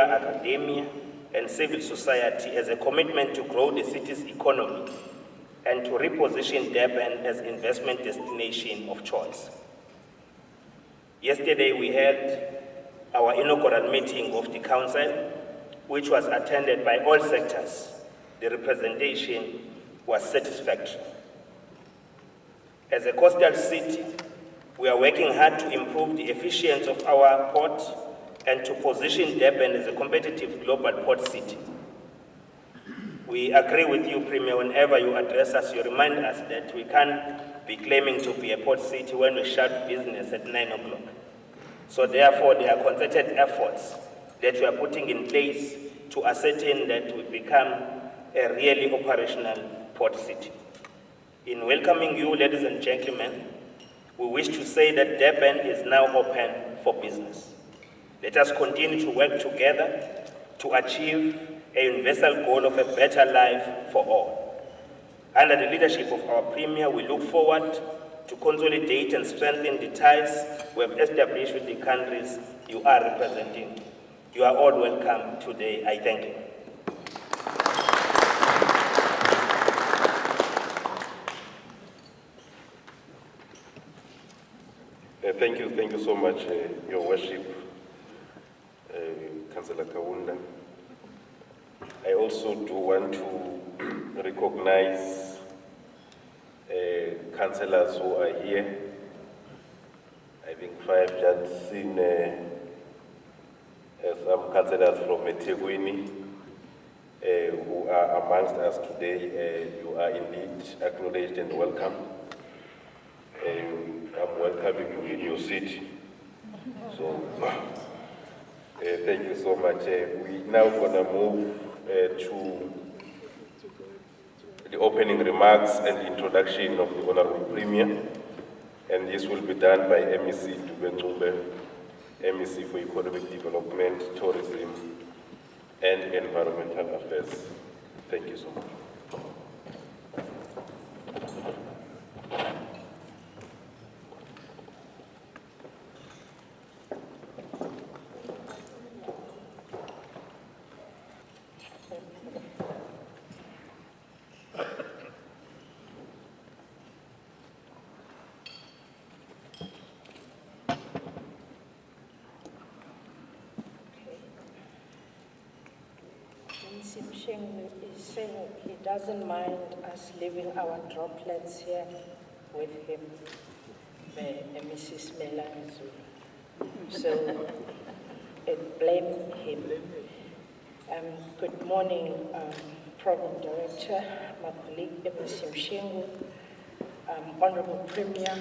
academia and civil society as a commitment to grow the city's economy and to reposition Durban as investment destination of choice. Yesterday we held our inaugural meeting of the council, which was attended by all sectors. The representation was satisfactory. As a coastal city, we are working hard to improve the efficiency of our port and to position Durban as a competitive global port city. We agree with you, Premier, whenever you address us, you remind us that we can't be claiming to be a port city when we shut business at 9 o'clock. So therefore, there are concerted efforts that we are putting in place to ascertain that we become a really operational port city. In welcoming you, ladies and gentlemen, we wish to say that Durban is now open for business. Let us continue to work together to achieve a universal goal of a better life for all. Under the leadership of our Premier, we look forward to consolidate and strengthen the ties we have established with the countries you are representing. You are all welcome today. I thank you. Thank you so much, Your Worship, Councillor Kaunda. I also do want to recognize councillors who are here. I think I've just seen some councillors from eThekwini who are amongst us today. You are indeed acknowledged and welcome. I'm welcoming you in your city. So, thank you so much. We now gonna move to the opening remarks and introduction of the Honorable Premier, and this will be done by MEC Dube, MEC for Economic Development, Tourism, and Environmental Affairs. Thank you so much. Is saying he doesn't mind us leaving our droplets here with him, Mrs. Melanzo. So, blame him. Good morning, Program Director, my colleague, Mrs. Mshengu, Honorable Premier,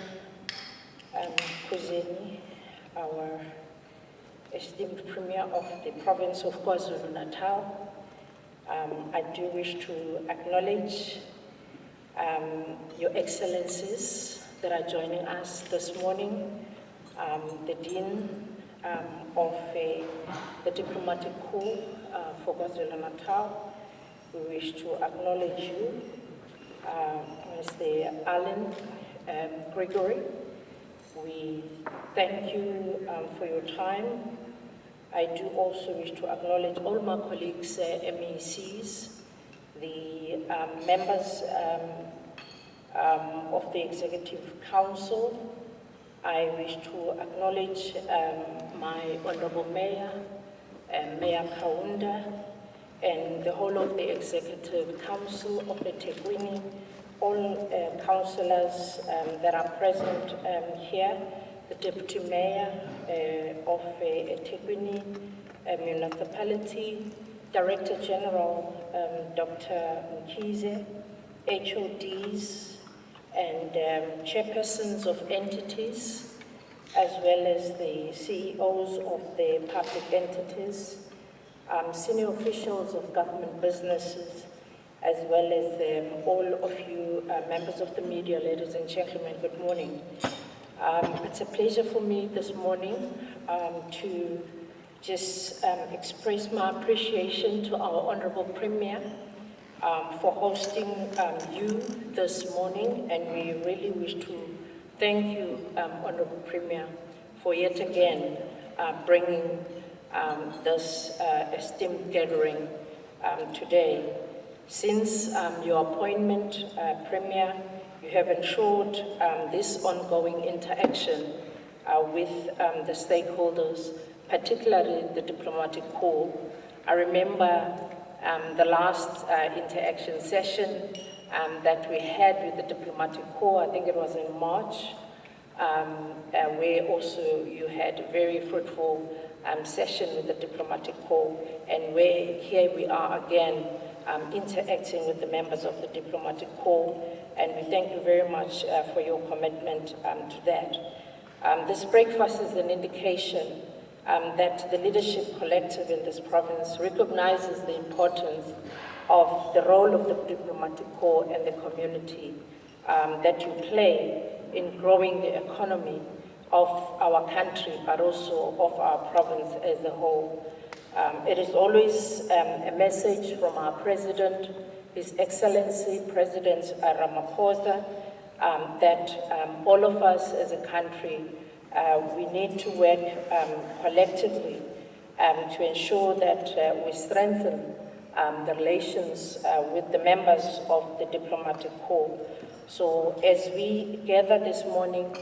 KZN, our esteemed Premier of the province of KwaZulu-Natal. I do wish to acknowledge Your Excellencies that are joining us this morning, the Dean of the Diplomatic Corps for KwaZulu-Natal. We wish to acknowledge you, Mr. Alan Gregory. We thank you for your time. I do also wish to acknowledge all my colleagues, MECs, the members of the Executive Council. I wish to acknowledge my Honorable Mayor, Mayor Kaunda, and the whole of the Executive Council of eThekwini, all councillors that are present here, the Deputy Mayor of eThekwini Municipality, Director General Dr. Mkhize, HODs and chairpersons of entities, as well as the CEOs of the public entities, senior officials of government businesses, as well as all of you members of the media, ladies and gentlemen, good morning. It's a pleasure for me this morning to just express my appreciation to our Honorable Premier for hosting you this morning, and we really wish to thank you, Honorable Premier, for yet again bringing this esteemed gathering today. Since your appointment, Premier, you have ensured this ongoing interaction with the stakeholders, particularly the diplomatic corps. I remember the last interaction session that we had with the diplomatic corps, I think it was in March, where also you had a very fruitful session with the diplomatic corps, and where here we are again interacting with the members of the diplomatic corps, and we thank you very much for your commitment to that. This breakfast is an indication that the leadership collective in this province recognizes the importance of the role of the diplomatic corps and the community that you play in growing the economy of our country, but also of our province as a whole. It is always a message from our President, His Excellency, President Ramaphosa, that all of us as a country, we need to work collectively to ensure that we strengthen the relations with the members of the diplomatic corps. So as we gather this morning,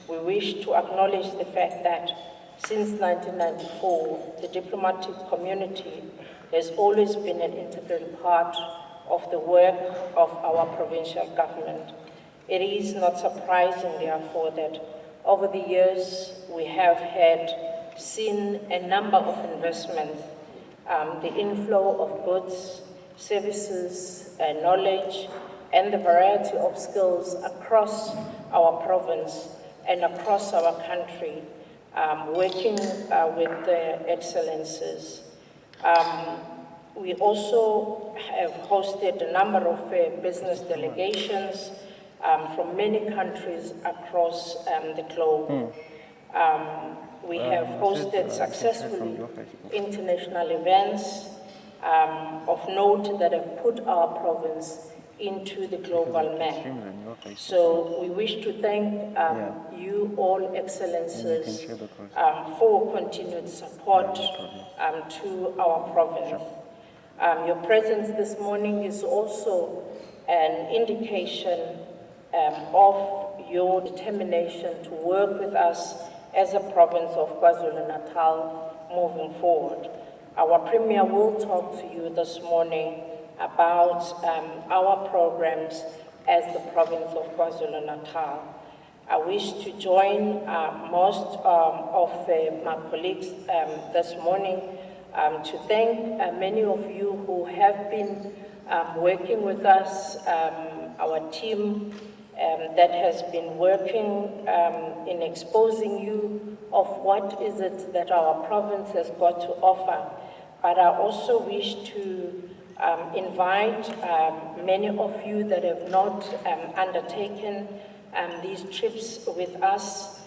we wish to acknowledge the fact that since 1994, the diplomatic community has always been an integral part of the work of our provincial government. It is not surprising, therefore, that over the years we have seen a number of investments, the inflow of goods, services, knowledge, and the variety of skills across our province and across our country, working with the excellencies. We also have hosted a number of business delegations from many countries across the globe. We have hosted successfully international events of note that have put our province into the global map. So we wish to thank you all, excellencies, for continued support to our province. Your presence this morning is also an indication of your determination to work with us as a province of KwaZulu-Natal moving forward. Our Premier will talk to you this morning about our programs as the province of KwaZulu-Natal. I wish to join most of my colleagues this morning to thank many of you who have been working with us, our team that has been working in exposing you of what is it that our province has got to offer. But I also wish to invite many of you that have not undertaken these trips with us.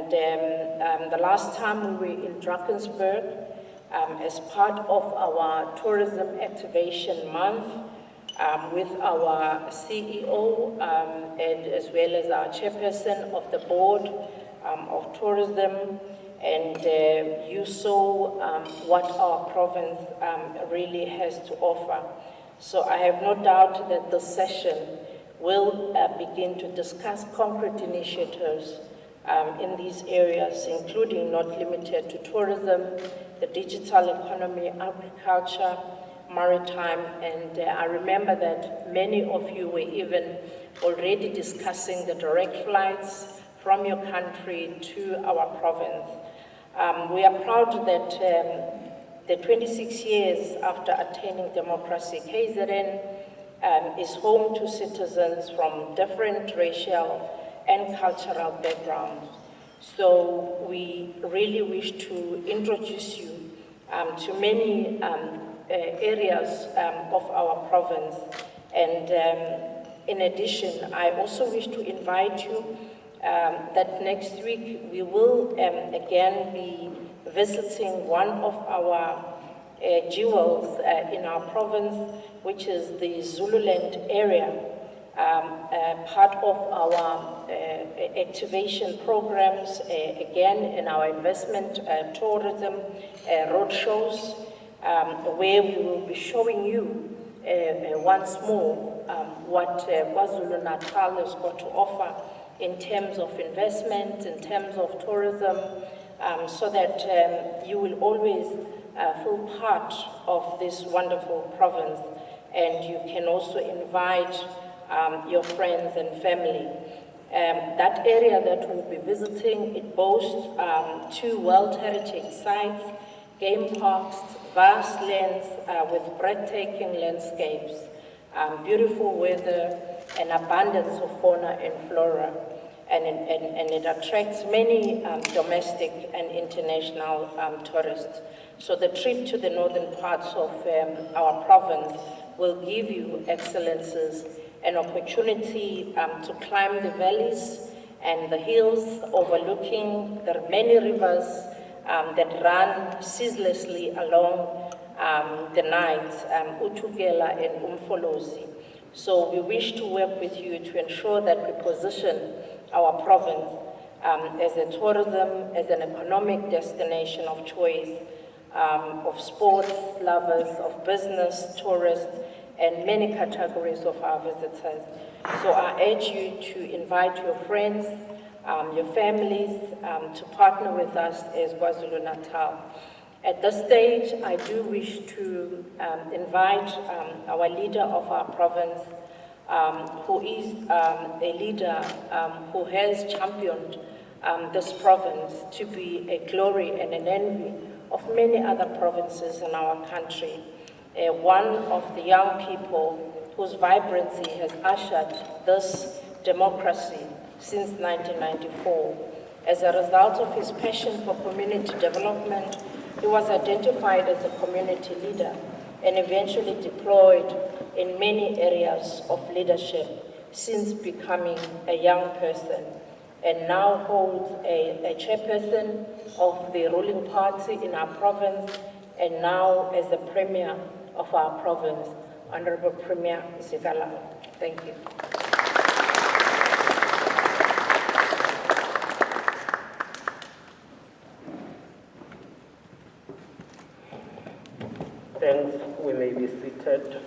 The last time we were in Drakensberg as part of our Tourism Activation Month with our CEO and as well as our chairperson of the board of tourism, and you saw what our province really has to offer. So I have no doubt that this session will begin to discuss concrete initiatives in these areas, including not limited to tourism, the digital economy, agriculture, maritime, and I remember that many of you were even already discussing the direct flights from your country to our province. We are proud that the 26 years after attaining democracy, KZN is home to citizens from different racial and cultural backgrounds. So we really wish to introduce you to many areas of our province. And in addition, I also wish to invite you that next week we will again be visiting one of our jewels in our province, which is the Zululand area. part of our activation programs, again, in our investment tourism roadshows, where we will be showing you once more what KwaZulu-Natal has got to offer in terms of investment, in terms of tourism, so that you will always feel part of this wonderful province, and you can also invite your friends and family. That area that we'll be visiting, it boasts 2 World Heritage sites, game parks, vast lands with breathtaking landscapes, beautiful weather, and abundance of fauna and flora. And it attracts many domestic and international tourists. So the trip to the northern parts of our province will give you excellences, an opportunity to climb the valleys and the hills overlooking the many rivers that run ceaselessly along the night, Utugela and Umfolozi. So we wish to work with you to ensure that we position our province as a tourism, as an economic destination of choice, of sports lovers, of business, tourists, and many categories of our visitors. So I urge you to invite your friends, your families, to partner with us as KwaZulu-Natal. At this stage, I do wish to invite our leader of our province, who is a leader who has championed this province to be a glory and an envy of many other provinces in our country. One of the young people whose vibrancy has ushered this democracy since 1994. As a result of his passion for community development, he was identified as a community leader and eventually deployed in many areas of leadership since becoming a young person, and now holds a chairperson of the ruling party in our province, and now as the premier of our province, Honorable Premier Zigala. Thank you. Thanks. We may be seated.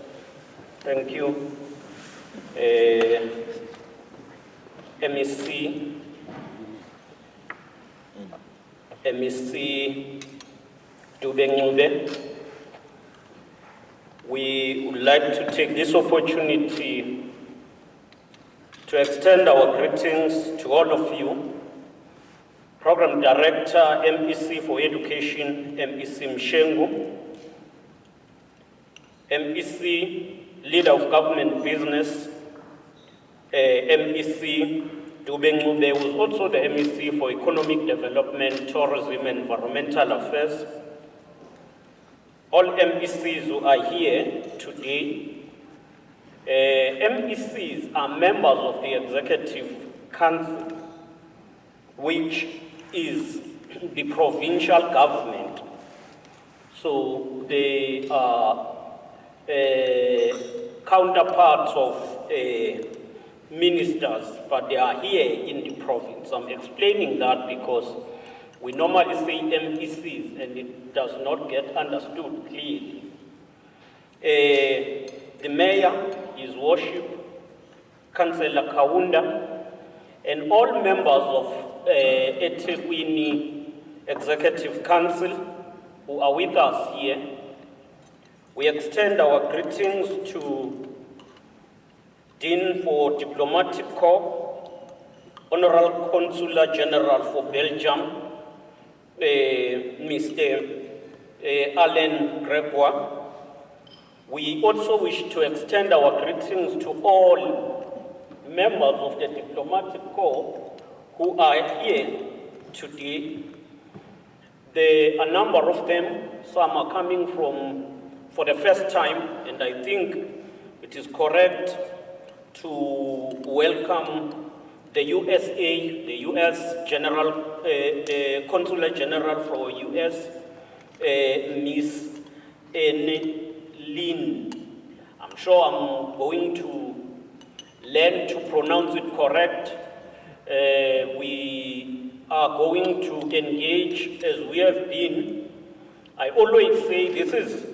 Thank you. MEC Dube. We would like to take this opportunity to extend our greetings to all of you. Program Director, MEC for Education, MEC Mshengu, MEC Leader of Government Business, MEC Dube, who is also the MEC for Economic Development, Tourism and Environmental Affairs. All MECs who are here today, MECs are members of the Executive Council, which is the provincial government. So they are counterparts of ministers, but they are here in the province. I'm explaining that because we normally say MECs and it does not get understood clearly. The mayor, His Worship, Councillor Kaunda, and all members of eThekwini Executive Council who are with us here, we extend our greetings to Dean for Diplomatic Corps, Honorable Consular General for Belgium, Mr. Alain Gregoire. We also wish to extend our greetings to all members of the Diplomatic Corps who are here today. A number of them, some are coming for the first time, and I think it is correct to welcome the USA, the U.S. General, the Consular General for U.S., Miss Anne Lynn. I'm sure I'm going to learn to pronounce it correct. We are going to engage as we have been. I always say this is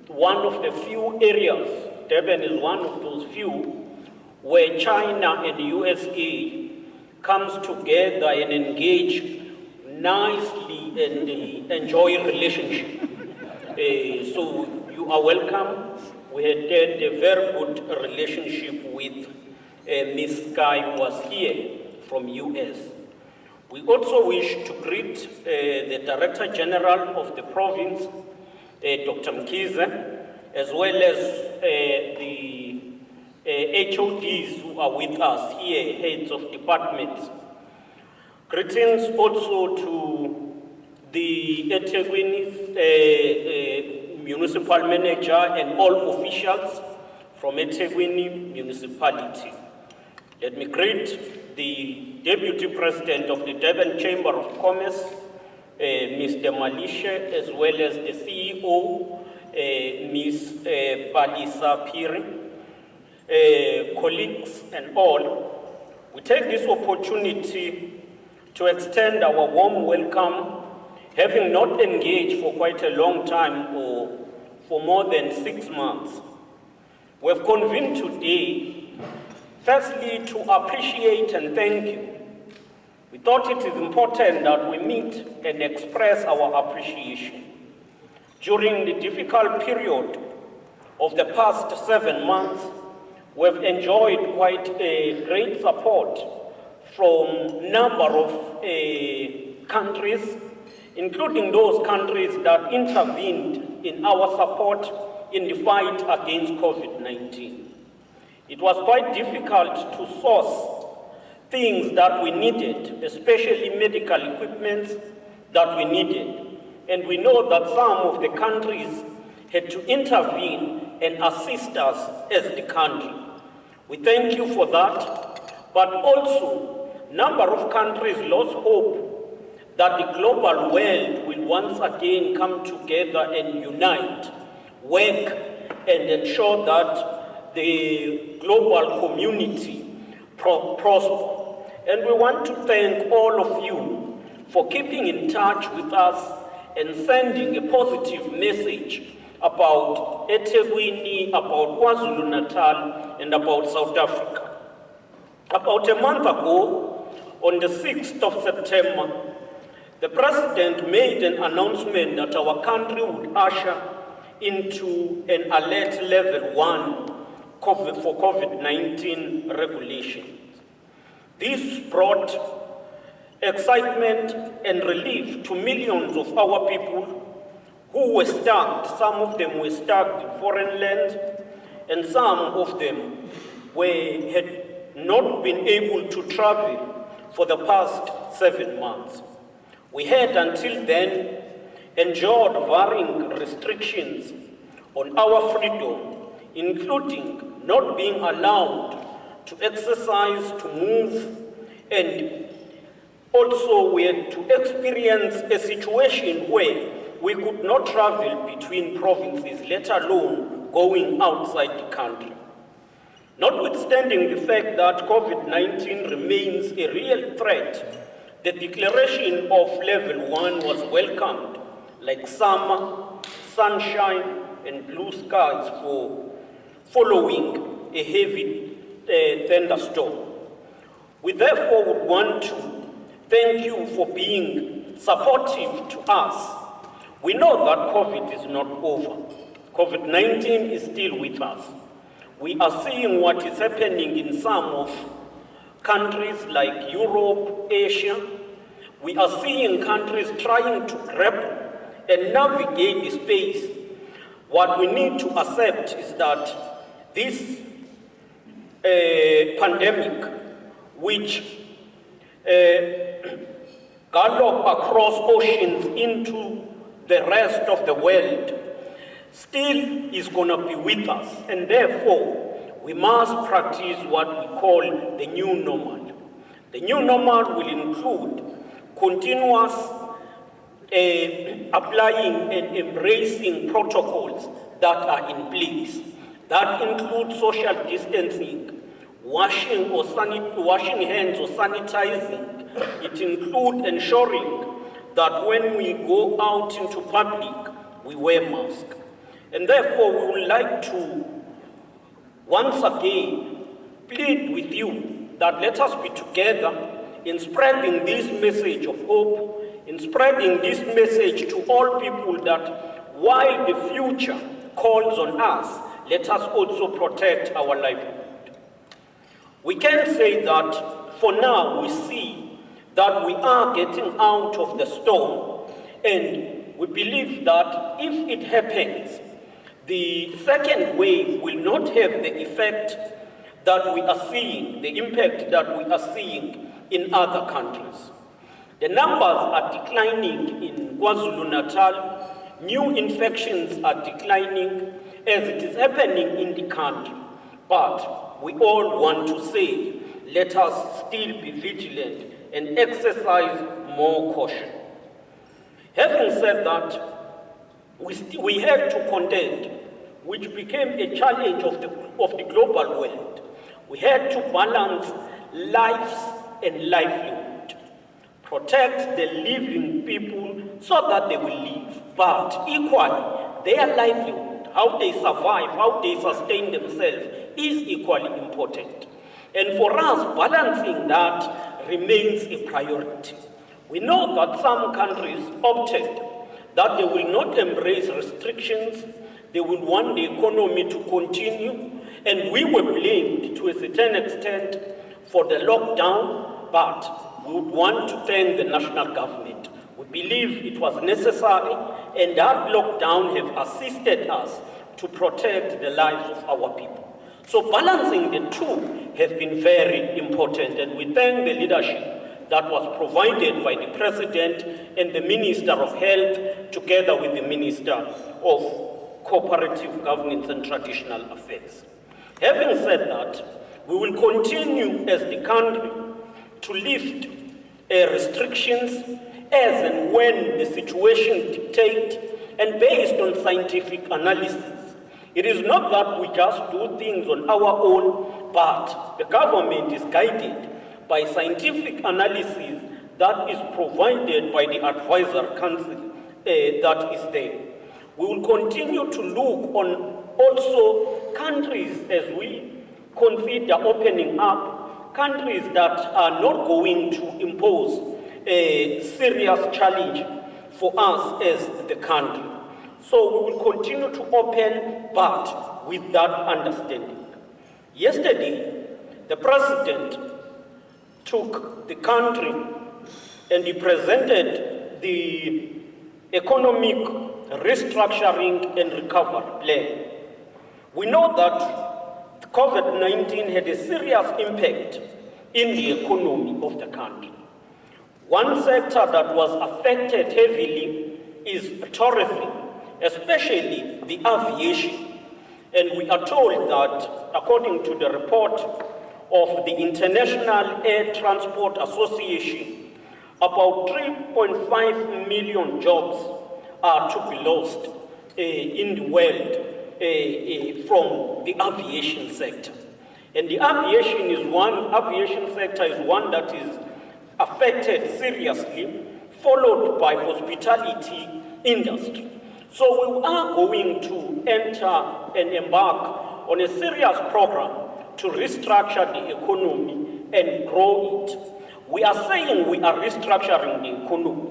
one of the few areas, Durban is one of those few, where China and USA comes together and engage nicely and enjoy a relationship. So you are welcome. We had a very good relationship with Ms. Guy, who was here from US. We also wish to greet the Director General of the province, Dr. Mkhize, as well as the HODs who are with us here, heads of departments. Greetings also to the eThekwini municipal manager and all officials from eThekwini municipality. Let me greet the Deputy President of the Durban Chamber of Commerce, Mr. Malishe, as well as the CEO, Ms. Balisa Piri, colleagues and all. We take this opportunity to extend our warm welcome, having not engaged for quite a long time, or for more than 6 months. We have convened today, firstly, to appreciate and thank you. We thought it is important that we meet and express our appreciation. During the difficult period of the past 7 months, we have enjoyed quite a great support from a number of countries, including those countries that intervened in our support in the fight against COVID-19. It was quite difficult to source things that we needed, especially medical equipment that we needed. And we know that some of the countries had to intervene and assist us as the country. We thank you for that, but also a number of countries lost hope that the global world will once again come together and unite, work, and ensure that the global community prosper. And we want to thank all of you for keeping in touch with us and sending a positive message about eThekwini, about KwaZulu-Natal, and about South Africa. About a month ago, on the 6th of September, the President made an announcement that our country would usher into an alert level 1 for COVID-19 regulations. This brought excitement and relief to millions of our people who were stuck. Some of them were stuck in foreign land, and some of them had not been able to travel for the past 7 months. We had until then endured varying restrictions on our freedom, including not being allowed to exercise, to move, and also we had to experience a situation where we could not travel between provinces, let alone going outside the country. Notwithstanding the fact that COVID-19 remains a real threat, the declaration of level 1 was welcomed, like summer, sunshine, and blue skies following a heavy thunderstorm. We therefore would want to thank you for being supportive to us. We know that COVID is not over. COVID-19 is still with us. We are seeing what is happening in some of countries like Europe, Asia. We are seeing countries trying to grapple and navigate the space. What we need to accept is that this pandemic, which gallop across oceans into the rest of the world, still is going to be with us, and therefore we must practice what we call the new normal. The new normal will include continuous applying and embracing protocols that are in place. That includes social distancing, washing hands or sanitizing. It includes ensuring that when we go out into public, we wear masks. And therefore, we would like to once again plead with you that let us be together in spreading this message of hope, in spreading this message to all people that while the future calls on us, let us also protect our livelihood. We can say that for now we see that we are getting out of the storm, and we believe that if it happens, the second wave will not have the effect that we are seeing, the impact that we are seeing in other countries. The numbers are declining in KwaZulu-Natal, new infections are declining as it is happening in the country. But we all want to say, let us still be vigilant and exercise more caution. Having said that, we have to contend, which became a challenge of the global world. We had to balance lives and livelihood, protect the living people so that they will live, but equally their livelihood, how they survive, how they sustain themselves is equally important. And for us, balancing that remains a priority. We know that some countries opted that they will not embrace restrictions, they will want the economy to continue, and we were blamed to a certain extent for the lockdown, but we would want to thank the national government. We believe it was necessary, and that lockdown have assisted us to protect the lives of our people. So balancing the two has been very important, and we thank the leadership that was provided by the President and the Minister of Health, together with the Minister of Cooperative Governance and Traditional Affairs. Having said that, we will continue as the country to lift restrictions as and when the situation dictates and based on scientific analysis. It is not that we just do things on our own, but the government is guided by scientific analysis that is provided by the advisor council that is there. We will continue to look on also countries as we consider opening up, countries that are not going to impose a serious challenge for us as the country. So we will continue to open, but with that understanding. Yesterday, the President took the country and he presented the economic restructuring and recovery plan. We know that COVID-19 had a serious impact in the economy of the country. One sector that was affected heavily is tourism, especially the aviation. And we are told that, according to the report of the International Air Transport Association, about 3.5 million jobs are to be lost in the world from the aviation sector. And the aviation sector is one that is affected seriously, followed by hospitality industry. So we are going to enter and embark on a serious program to restructure the economy and grow it. We are saying we are restructuring the economy.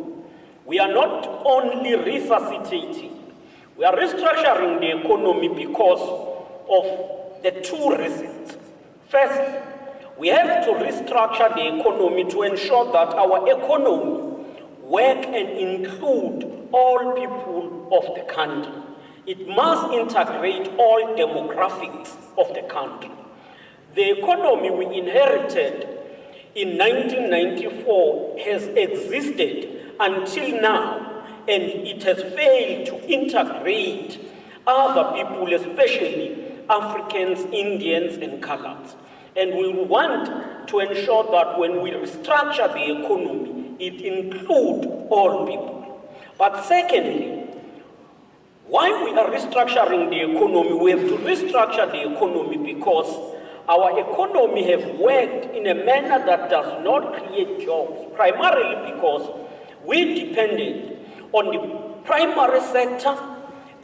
We are not only resuscitating, we are restructuring the economy because of the two reasons. First, we have to restructure the economy to ensure that our economy work and include all people of the country. It must integrate all demographics of the country. The economy we inherited in 1994 has existed until now, and it has failed to integrate other people, especially Africans, Indians, and Coloreds. And we want to ensure that when we restructure the economy, it includes all people. But secondly, while we are restructuring the economy, we have to restructure the economy because our economy have worked in a manner that does not create jobs, primarily because we depended on the primary sector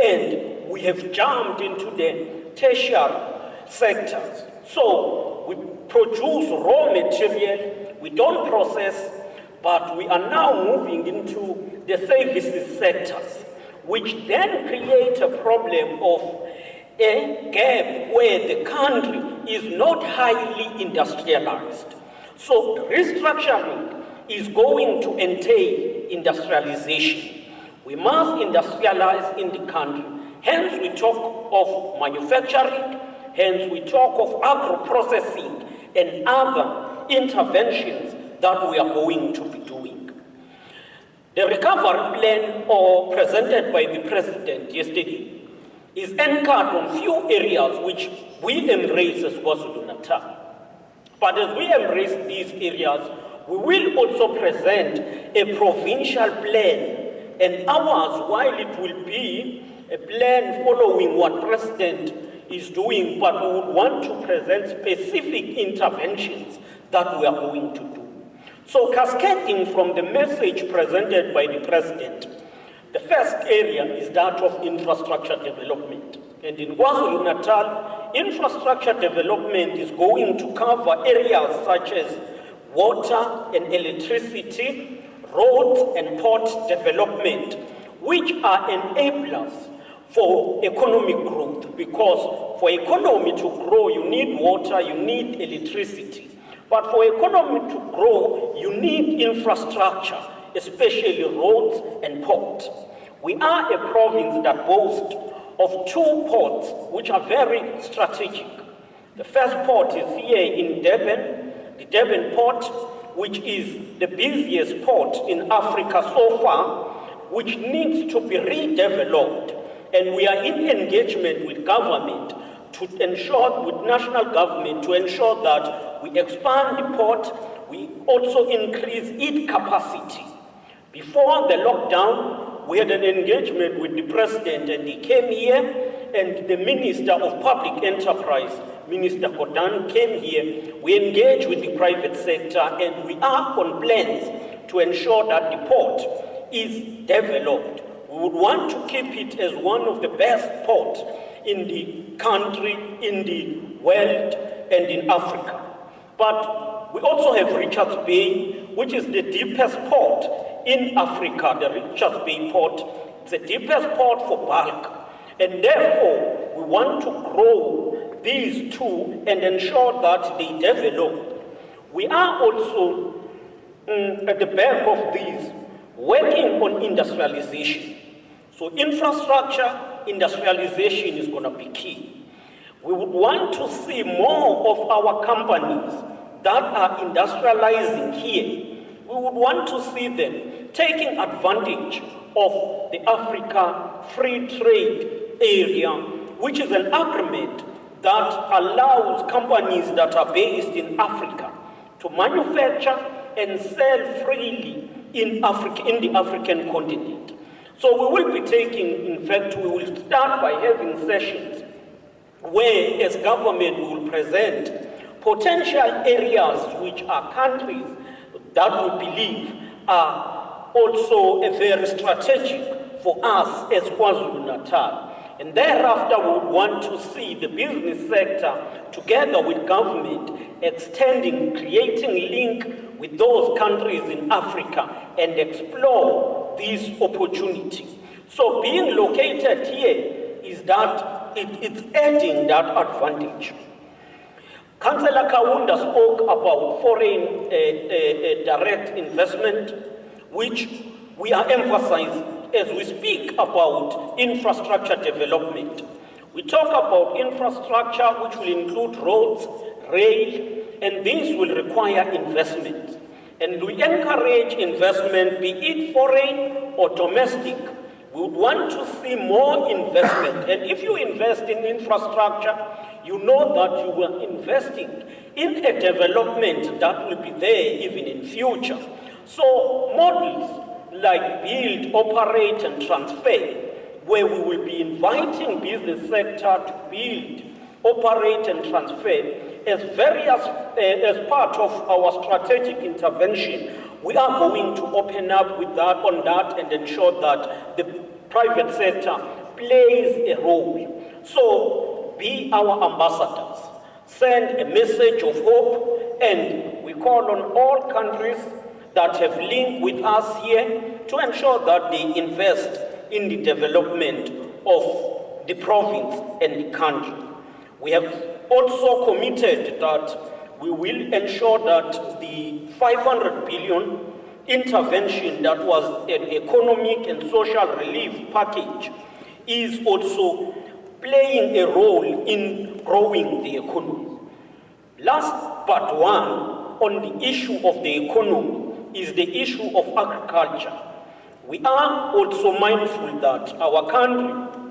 and we have jumped into the tertiary sectors. So we produce raw material, we don't process, but we are now moving into the services sectors, which then create a problem of a gap where the country is not highly industrialized. So restructuring is going to entail industrialization. We must industrialize in the country. Hence we talk of manufacturing, hence we talk of agro-processing and other interventions that we are going to be doing. The recovery plan presented by the President yesterday is anchored on few areas which we embrace as KwaZulu-Natal. But as we embrace these areas, we will also present a provincial plan, and ours, while it will be a plan following what President is doing, but we would want to present specific interventions that we are going to do. So cascading from the message presented by the President, the first area is that of infrastructure development. And in KwaZulu-Natal, infrastructure development is going to cover areas such as water and electricity, roads and port development, which are enablers for economic growth, because for economy to grow, you need water, you need electricity. But for economy to grow, you need infrastructure, especially roads and ports. We are a province that boasts of two ports, which are very strategic. The first port is here in Durban, the Durban port, which is the busiest port in Africa so far, which needs to be redeveloped. And we are in engagement with government to ensure, with national government, to ensure that we expand the port, we also increase its capacity. Before the lockdown, we had an engagement with the President, and he came here, and the Minister of Public Enterprise, Minister Kodan, came here. We engaged with the private sector, and we are on plans to ensure that the port is developed. We would want to keep it as one of the best ports in the country, in the world, and in Africa. But we also have Richards Bay, which is the deepest port in Africa, the Richards Bay port. It's the deepest port for bulk. And therefore, we want to grow these two and ensure that they develop. We are also, at the back of these, working on industrialization. So infrastructure, industrialization is going to be key. We would want to see more of our companies that are industrializing here. We would want to see them taking advantage of the Africa Free Trade Area, which is an agreement that allows companies that are based in Africa to manufacture and sell freely in Africa, in the African continent. So we will be taking, in fact, we will start by having sessions where, as government, we will present potential areas which are countries that we believe are also very strategic for us as KwaZulu-Natal. And thereafter, we would want to see the business sector, together with government, extending, creating link with those countries in Africa and explore this opportunity. So being located here is that it's adding that advantage. Councillor Kaunda spoke about foreign direct investment, which we are emphasizing as we speak about infrastructure development. We talk about infrastructure which will include roads, rail, and these will require investment. And we encourage investment, be it foreign or domestic. We would want to see more investment. And if you invest in infrastructure, you know that you are investing in a development that will be there even in future. So models like build, operate, and transfer, where we will be inviting business sector to build, operate, and transfer, as part of our strategic intervention, we are going to open up on that and ensure that the private sector plays a role. So be our ambassadors, send a message of hope, and we call on all countries that have linked with us here to ensure that they invest in the development of the province and the country. We have also committed that we will ensure that the 500 billion intervention that was an economic and social relief package is also playing a role in growing the economy. Last but one, on the issue of the economy, is the issue of agriculture. We are also mindful that our country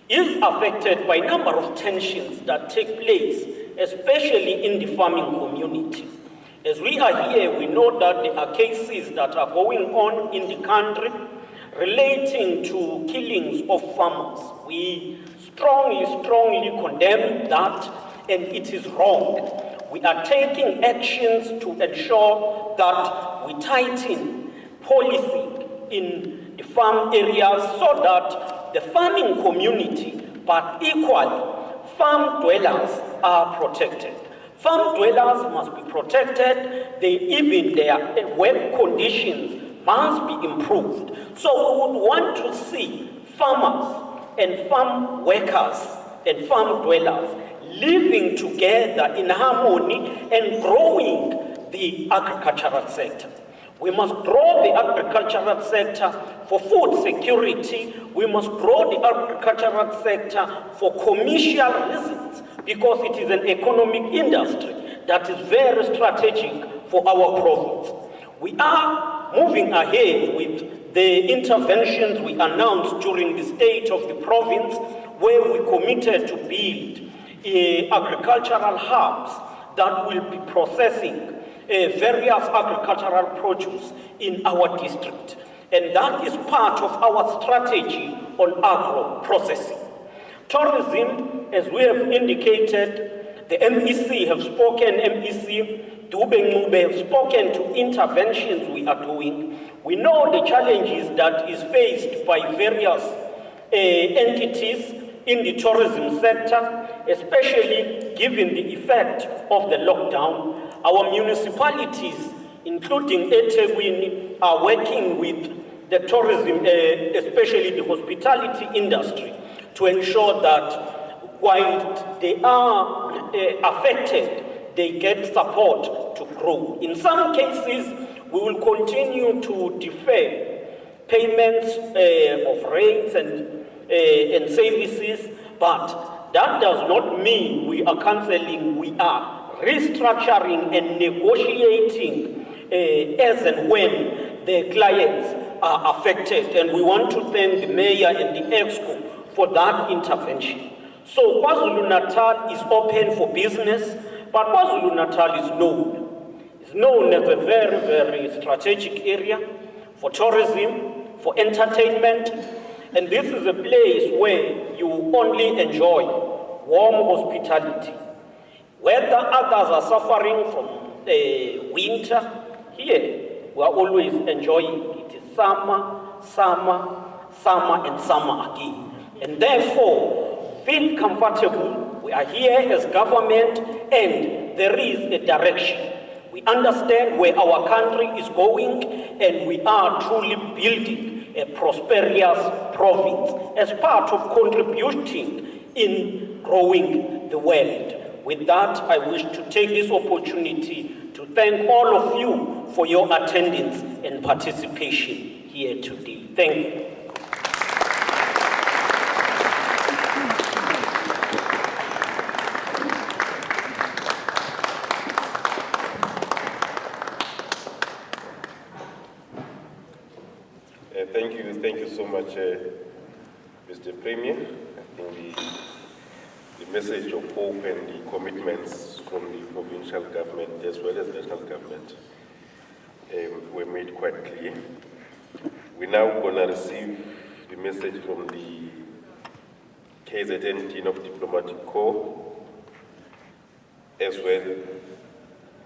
is affected by a number of tensions that take place, especially in the farming community. As we are here, we know that there are cases that are going on in the country relating to killings of farmers. We strongly condemn that, and it is wrong. We are taking actions to ensure that we tighten policy in the farm areas so that the farming community, but equally, farm dwellers are protected. Farm dwellers must be protected. Even their work conditions must be improved. So we would want to see farmers and farm workers and farm dwellers living together in harmony and growing the agricultural sector. We must grow the agricultural sector for food security. We must grow the agricultural sector for commercial reasons, because it is an economic industry that is very strategic for our province. We are moving ahead with the interventions we announced during the state of the province, where we committed to build agricultural hubs that will be processing various agricultural produce in our district. And that is part of our strategy on agro-processing. Tourism, as we have indicated, the MEC have spoken, MEC Dube have spoken to interventions we are doing. We know the challenges that is faced by various entities in the tourism sector, especially given the effect of the lockdown. Our municipalities, including eThekwini, are working with the tourism, especially the hospitality industry, to ensure that while they are affected, they get support to grow. In some cases, we will continue to defer payments of rates and services, but that does not mean we are cancelling. We are restructuring and negotiating as and when the clients are affected. And we want to thank the mayor and the EXCO for that intervention. So KwaZulu-Natal is open for business, but KwaZulu-Natal is known. It's known as a very, very strategic area for tourism, for entertainment, and this is a place where you only enjoy warm hospitality. Whether others are suffering from winter, here we are always enjoying. It is summer, and summer again. And therefore, feel comfortable. We are here as government, and there is a direction. We understand where our country is going, and we are truly building a prosperous province as part of contributing in growing the world. With that, I wish to take this opportunity to thank all of you for your attendance and participation here today. Thank you. Thank you so much, Mr. Premier. I think the message of hope and the commitments from the provincial government as well as national government were made quite clear. We're now going to receive the message from the KZN Dean of Diplomatic Corps, as well.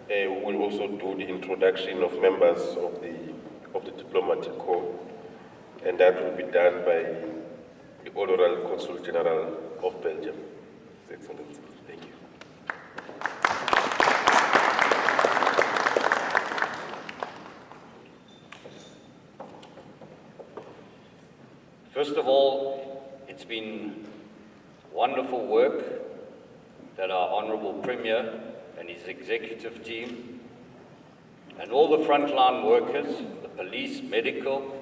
We will also do the introduction of members of the diplomatic corps, and that will be done by the Honorable Consul General of Belgium. His Excellency. Thank you. First of all, it's been wonderful work that our Honourable Premier and his executive team and all the frontline workers, the police, medical,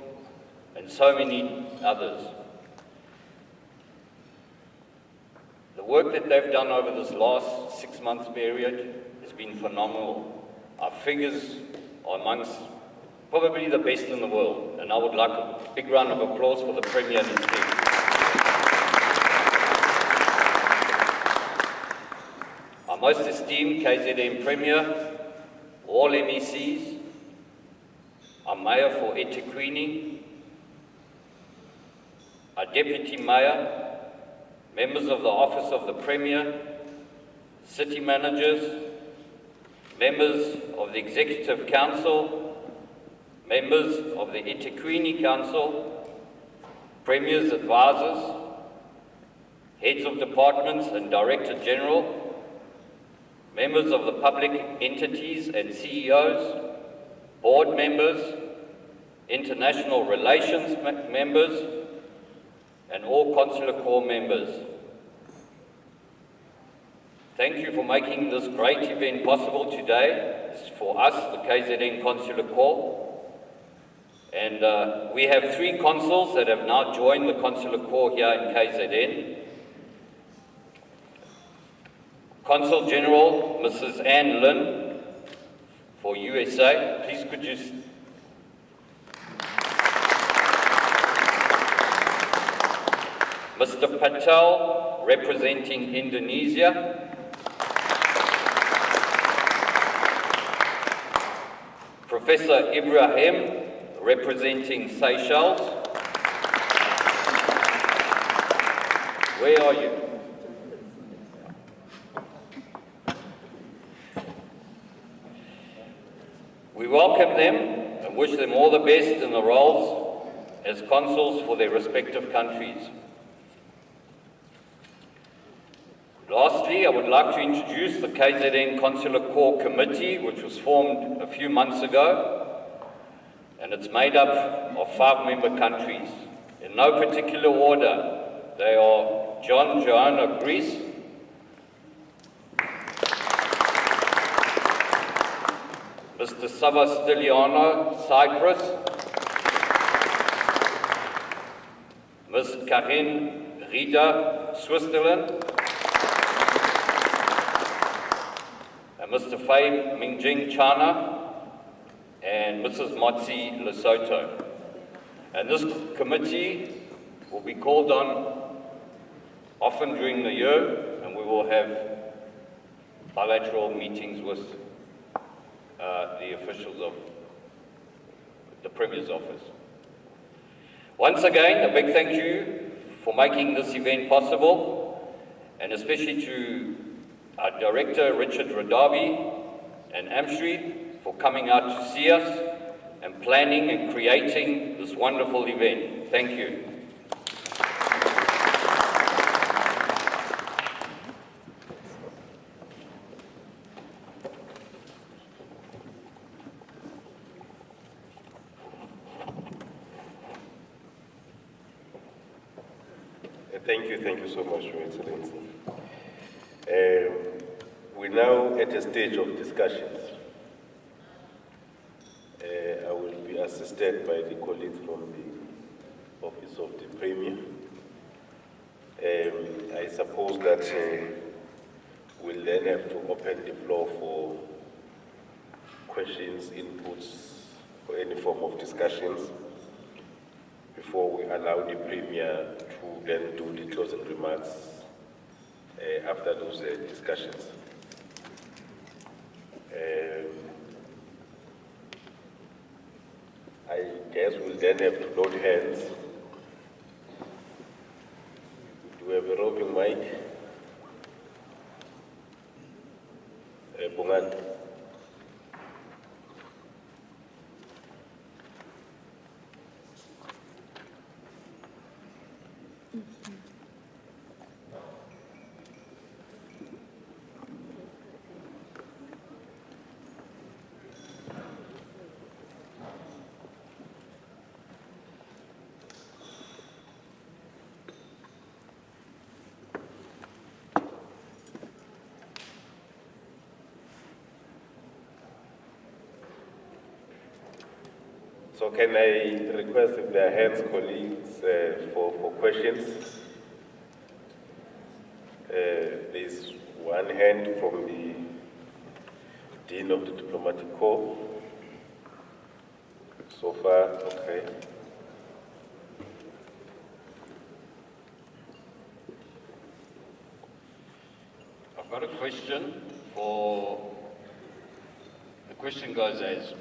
and so many others. The work that they've done over this last 6-month period has been phenomenal. Our figures are amongst probably the best in the world, and I would like a big round of applause for the Premier and his team. Our most esteemed KZN Premier, all MECs, our Mayor for eThekwini, our Deputy Mayor, members of the Office of the Premier, City Managers, members of the Executive Council, members of the eThekwini Council, Premier's advisors, heads of departments and Director General, members of the public entities and CEOs, board members, international relations members, and all Consular Corps members. Thank you for making this great event possible today. It's for us, the KZN Consular Corps. And we have 3 consuls that have now joined the Consular Corps here in KZN. Consul General Mrs. Anne Lynn for USA. Please could you... Mr. Patel, representing Indonesia. Professor Ibrahim, representing Seychelles. Where are you? We welcome them and wish them all the best in the roles as consuls for their respective countries. Lastly, I would like to introduce the KZN Consular Corps Committee, which was formed a few months ago, and it's made up of 5 member countries. In no particular order, they are John Joanna, Greece, Mr. Savastiliano, Cyprus, Ms. Karin Rida, Switzerland, and Mr. Fei Mingjing, China, and Mrs. Motsi, Lesotho. And this committee will be called on often during the year, and we will have bilateral meetings with the officials of the Premier's office. Once again, a big thank you for making this event possible, and especially to our Director, Richard Radabi, and Amstri for coming out to see us and planning and creating this wonderful event. Thank you. Thank you so much, Your Excellency. We're now at a stage of discussions. I will be assisted by the colleagues from the Office of the Premier. I suppose that we'll then have to open the floor for questions, inputs, or any form of discussions before we allow the Premier to then do the closing remarks after those discussions. I guess we'll then have to load hands. Do we have a roving mic? Bongani. So can I request if there are hands, colleagues, for questions? There's one hand from the Dean of the Diplomatic Corps. So far, okay. I've got a question the question goes as,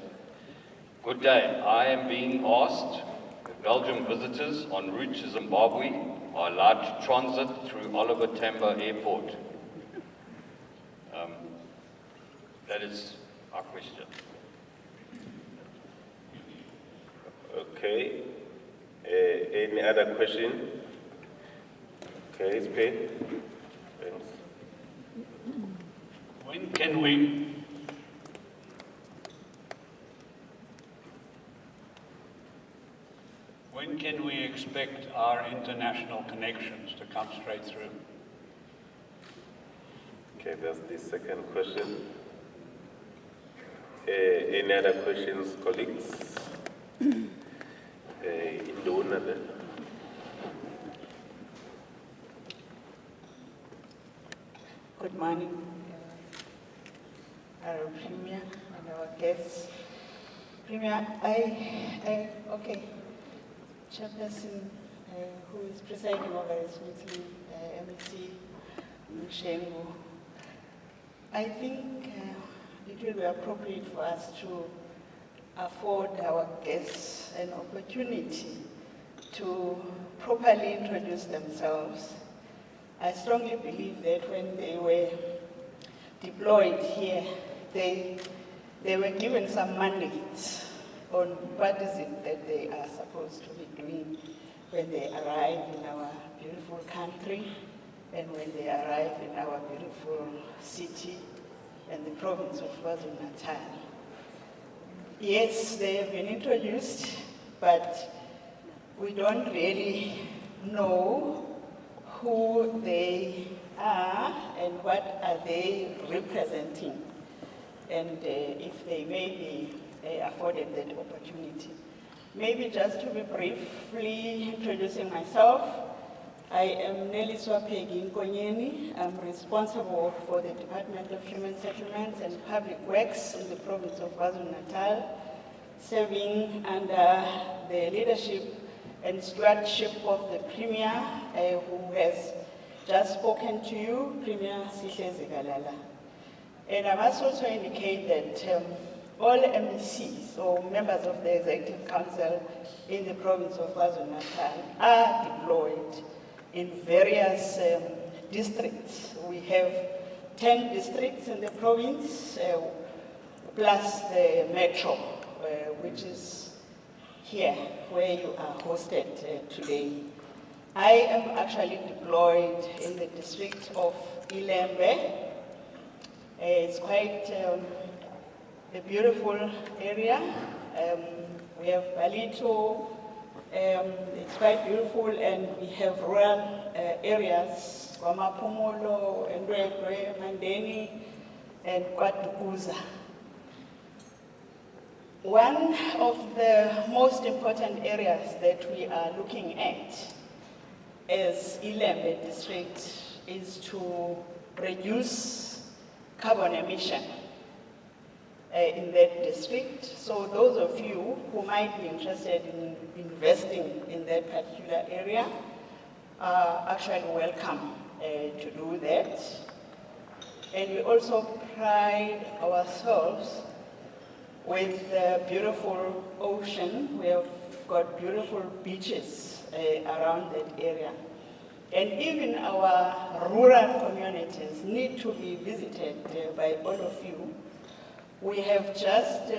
good day, I am being asked if Belgian visitors en route to Zimbabwe are allowed to transit through Oliver Tambo Airport. That is our question. Okay. Any other question? Okay, it's paid. Thanks. When can we expect our international connections to come straight through? Okay, that's the second question. Any other questions, colleagues? Indona then. Good morning, our Premier and our guests. Premier, okay, Chairperson, who is presiding over this meeting, MEC Mshengo, I think it will be appropriate for us to afford our guests an opportunity to properly introduce themselves. I strongly believe that when they were deployed here, they were given some mandates on what is it that they are supposed to be doing when they arrive in our beautiful country and when they arrive in our beautiful city and the province of KwaZulu-Natal. Yes, they have been introduced, but we don't really know who they are and what are they representing, and if they may be afforded that opportunity. Maybe just to be briefly introducing myself, I am Nelly Swapegi Nkonyeni. I'm responsible for the Department of Human Settlements and Public Works in the province of KwaZulu-Natal, serving under the leadership and stewardship of the Premier, who has just spoken to you, Premier Sihle Zikalala. And I must also indicate that all MECs, or members of the Executive Council in the province of KwaZulu-Natal, are deployed in various districts. We have 10 districts in the province, plus the metro, which is here, where you are hosted today. I am actually deployed in the district of Ilembe. It's quite a beautiful area. We have Balito. It's quite beautiful, and we have rural areas, Kwamapumulo, Ndwekwe, Mandeni, and Kwatukuza. One of the most important areas that we are looking at as Ilembe district is to reduce carbon emission in that district. So those of you who might be interested in investing in that particular area are actually welcome to do that. And we also pride ourselves with the beautiful ocean. We have got beautiful beaches around that area. And even our rural communities need to be visited by all of you. We have just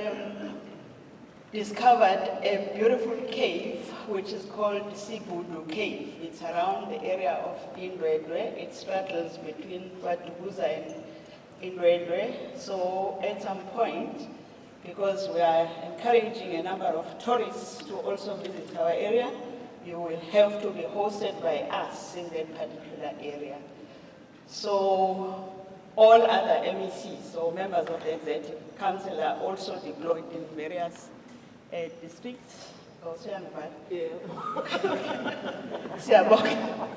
discovered a beautiful cave which is called Sibudu Cave. It's around the area of Indwedwe. It straddles between Watubuza and Indwedwe. So at some point, because we are encouraging a number of tourists to also visit our area, you will have to be hosted by us in that particular area. So all other MECs, or members of the Executive Council, are also deployed in various districts. Yeah.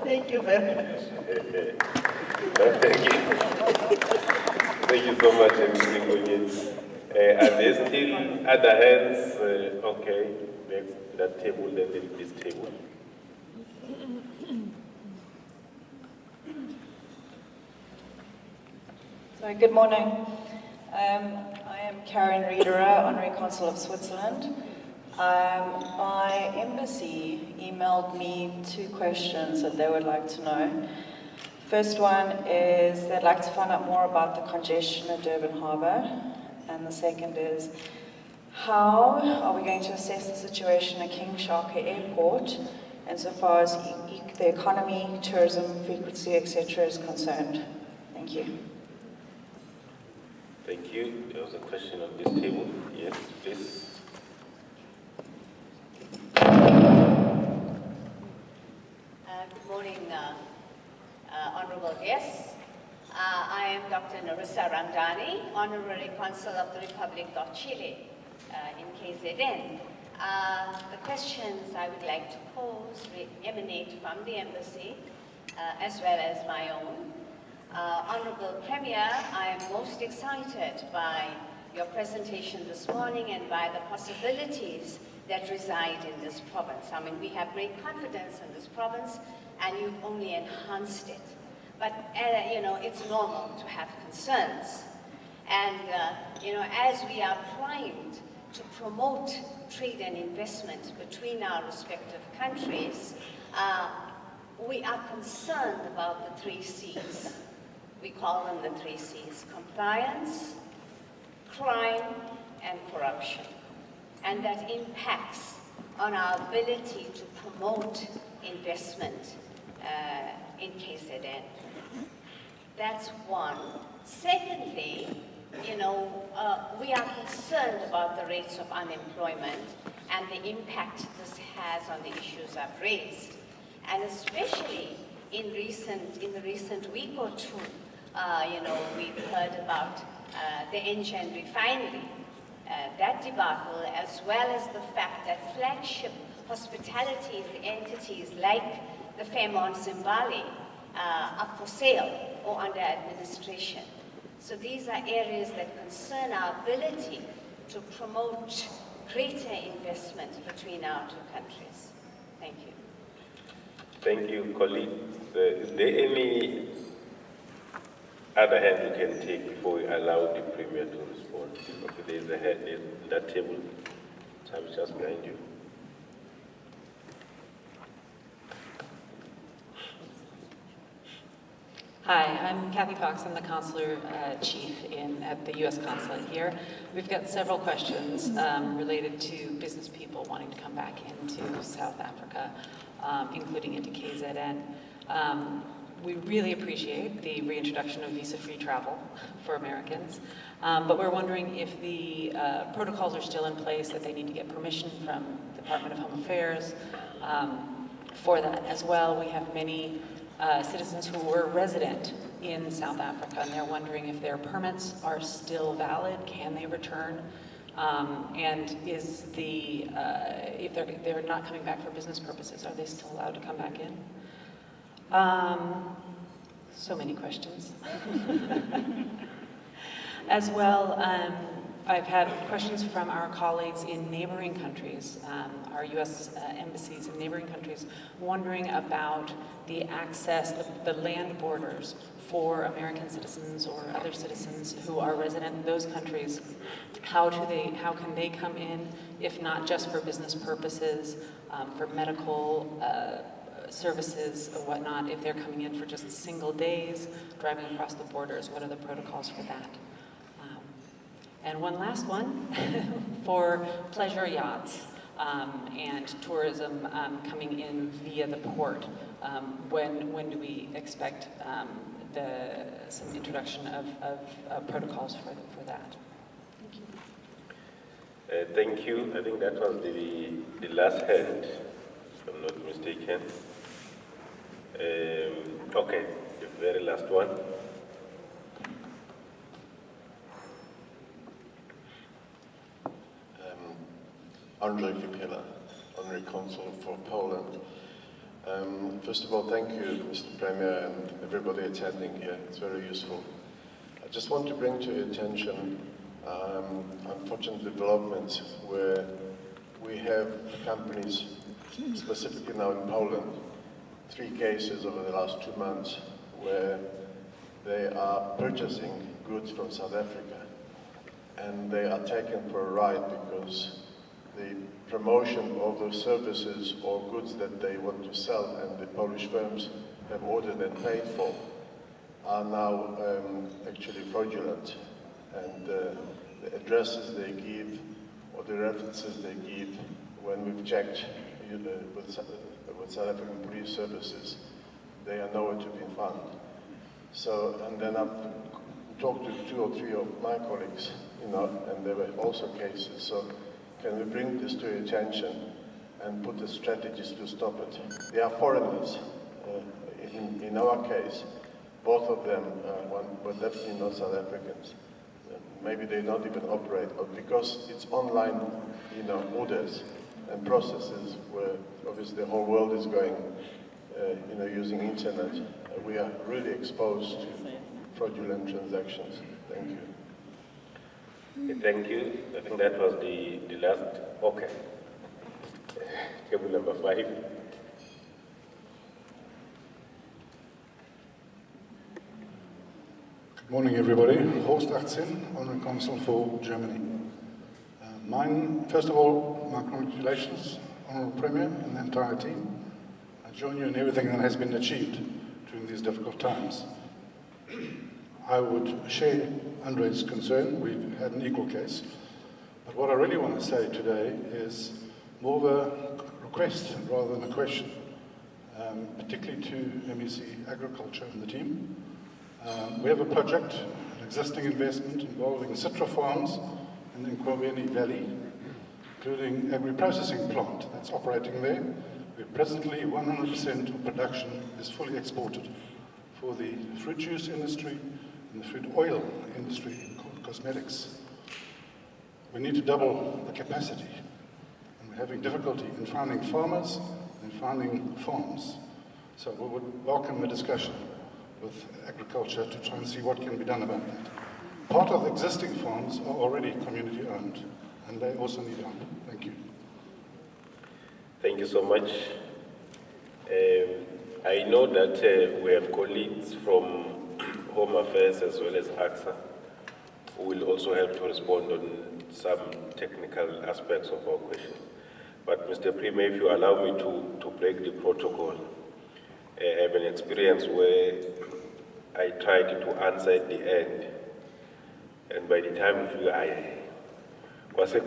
Thank you very much. Thank you. Thank you so much, Mr. Are there still other hands? Okay, next that table, then this table. So good morning. I am Karen Riederer, Honorary Consul of Switzerland. My embassy emailed me 2 questions that they would like to know. First one is they'd like to find out more about the congestion at Durban Harbour. And the second is, how are we going to assess the situation at King Shaka Airport insofar as the economy, tourism, frequency, etc. is concerned? Thank you. Thank you. There was a question on this table. Yes, please. Good morning, honorable guests. I am Dr. Narissa Ramdani, Honorary Consul of the Republic of Chile in KZN. The questions I would like to pose emanate from the embassy as well as my own. Honorable Premier, I am most excited by your presentation this morning and by the possibilities that reside in this province. I mean, we have great confidence in this province and you've only enhanced it. But, you know, it's normal to have concerns. And, you know, as we are primed to promote trade and investment between our respective countries, we are concerned about the 3 C's. We call them the 3 C's: compliance, crime, and corruption. And that impacts on our ability to promote investment in KZN. That's one. Secondly, you know, we are concerned about the rates of unemployment and the impact this has on the issues I've raised. And especially in the recent week or two, you know, we've heard about the Engen refinery, that debacle, as well as the fact that flagship hospitality entities like the Fairmont Zimbabwe are for sale or under administration. So these are areas that concern our ability to promote greater investment between our 2 countries. Thank you. Thank you, colleagues. Is there any other hand you can take before we allow the Premier to respond? Okay, there's a hand in that table. I'm just behind you. Hi, I'm Kathy Fox. I'm the Consular Chief at the U.S. Consulate here. We've got several questions related to business people wanting to come back into South Africa, including into KZN. We really appreciate the reintroduction of visa-free travel for Americans, but we're wondering if the protocols are still in place, that they need to get permission from the Department of Home Affairs for that. As well, we have many citizens who were resident in South Africa, and they're wondering if their permits are still valid, can they return, and is if they're not coming back for business purposes, are they still allowed to come back in? So many questions. As well, I've had questions from our colleagues in neighboring countries, our U.S. embassies in neighboring countries, wondering about the access, the land borders for American citizens or other citizens who are resident in those countries. How can they come in, if not just for business purposes, for medical services or whatnot, if they're coming in for just single days, driving across the borders, what are the protocols for that? And one last one, for pleasure yachts and tourism coming in via the port, when do we expect some introduction of protocols for that? Thank you. Thank you. I think that was the last hand, if I'm not mistaken. Okay, the very last one. Andrzej Kipiela, Honorary Consul for Poland. First of all, thank you, Mr. Premier, and everybody attending here. It's very useful. I just want to bring to your attention unfortunate developments where we have companies, specifically now in Poland, 3 cases over the last 2 months where they are purchasing goods from South Africa and they are taken for a ride because the promotion of those services or goods that they want to sell and the Polish firms have ordered and paid for are now actually fraudulent. And the addresses they give or the references they give, when we've checked with South African police services, they are nowhere to be found. So, and then I've talked to 2 or 3 of my colleagues, and there were also cases. So, can we bring this to your attention and put the strategies to stop it? They are foreigners. In our case, both of them were definitely not South Africans. Maybe they don't even operate, but because it's online, orders and processes where obviously the whole world is going, using internet, we are really exposed to fraudulent transactions. Thank you. Thank you. I think that was the last. Okay. Table number 5. Good morning, everybody. Horst 18, Honorary Consul for Germany. First of all, my congratulations, Honorable Premier and the entire team. I join you in everything that has been achieved during these difficult times. I would share Andre's concern. We've had an equal case. But what I really want to say today is more of a request rather than a question, particularly to MEC Agriculture and the team. We have a project, an existing investment involving citra farms in the Nkwabeni Valley, including agri-processing plant that's operating there. Where presently 100% of production is fully exported for the fruit juice industry and the fruit oil industry in cosmetics. We need to double the capacity, and we're having difficulty in finding farmers and finding farms. So we would welcome a discussion with agriculture to try and see what can be done about that. Part of the existing farms are already community owned, and they also need help. Thank you. Thank you so much. I know that we have colleagues from Home Affairs as well as AXA who will also help to respond on some technical aspects of our question. But Mr. Premier, if you allow me to break the protocol, I have an experience where I tried to answer at the end, and by the time I was a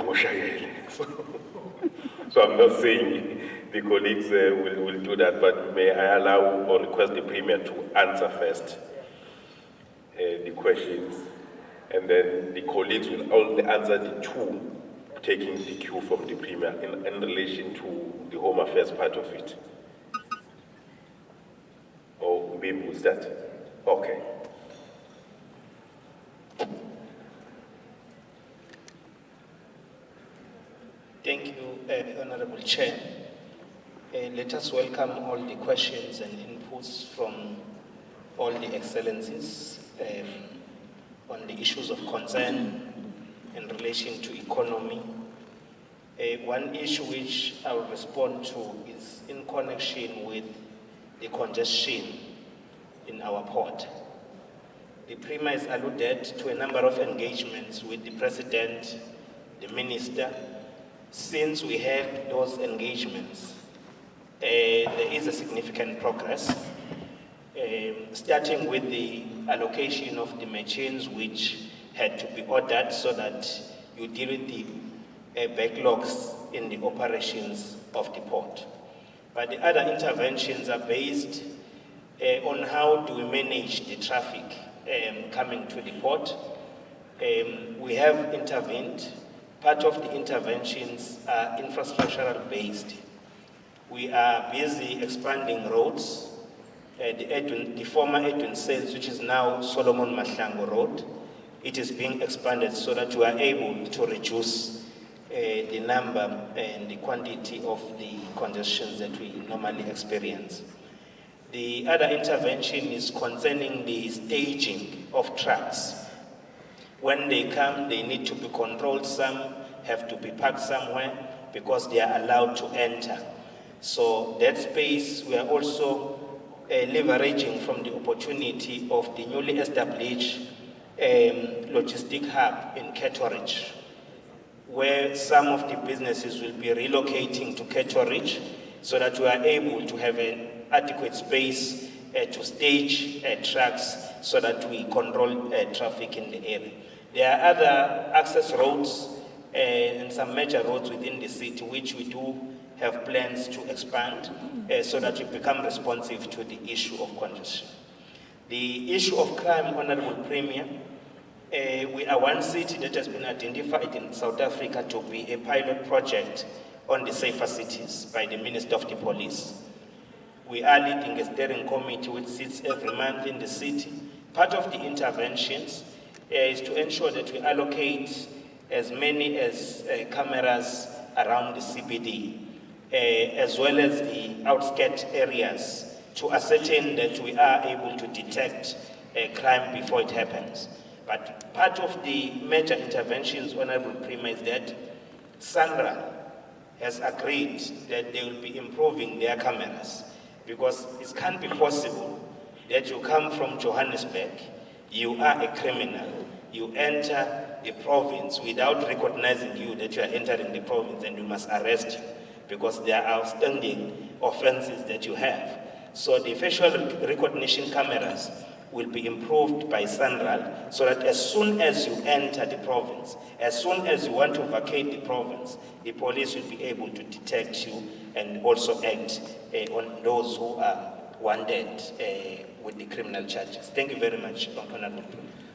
so I'm not saying the colleagues will do that, but may I allow or request the Premier to answer first the questions, and then the colleagues will only answer the 2, taking the cue from the Premier in relation to the Home Affairs part of it. Or maybe was that? Okay. Thank you, Honorable Chair. Let us welcome all the questions and inputs from all the excellencies on the issues of concern in relation to economy. One issue which I will respond to is in connection with the congestion in our port. The Premier has alluded to a number of engagements with the President, the Minister. Since we had those engagements, there is a significant progress, starting with the allocation of the machines which had to be ordered so that you deal with the backlogs in the operations of the port. But the other interventions are based on how do we manage the traffic coming to the port. We have intervened. Part of the interventions are infrastructural based. We are busy expanding roads. The former Edwin Sales, which is now Solomon Mahlango Road, it is being expanded so that we are able to reduce the number and the quantity of the congestions that we normally experience. The other intervention is concerning the staging of trucks. When they come, they need to be controlled. Some have to be parked somewhere because they are allowed to enter. So that space, we are also leveraging from the opportunity of the newly established logistic hub in Ketoridge, where some of the businesses will be relocating to Ketoridge so that we are able to have an adequate space to stage trucks so that we control traffic in the area. There are other access roads and some major roads within the city which we do have plans to expand so that we become responsive to the issue of congestion. The issue of crime, Honorable Premier, we are one city that has been identified in South Africa to be a pilot project on the safer cities by the Minister of the Police. We are leading a steering committee which sits every month in the city. Part of the interventions is to ensure that we allocate as many as cameras around the CBD, as well as the outskirt areas, to ascertain that we are able to detect crime before it happens. But part of the major interventions, Honorable Premier, is that SANRA has agreed that they will be improving their cameras, because it can't be possible that you come from Johannesburg, you are a criminal, you enter the province without recognizing you that you are entering the province, and we must arrest you because there are outstanding offenses that you have. So the facial recognition cameras will be improved by SANRAL so that as soon as you enter the province, as soon as you want to vacate the province, the police will be able to detect you and also act on those who are wanted with the criminal charges. Thank you very much, Honorable.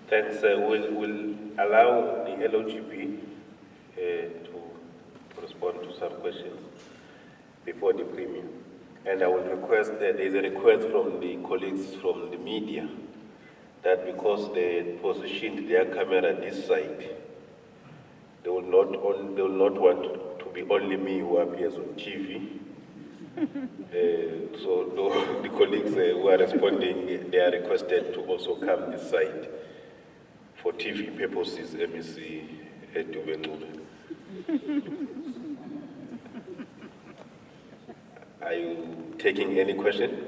Thanks. We'll allow the LOGP to respond to some questions before the Premier. And I will request that there is a request from the colleagues from the media that because they positioned their camera this side, they will not want to be only me who appears on TV. So the colleagues who are responding, they are requested to also come this side for TV purposes. MEC Dube. Are you taking any question?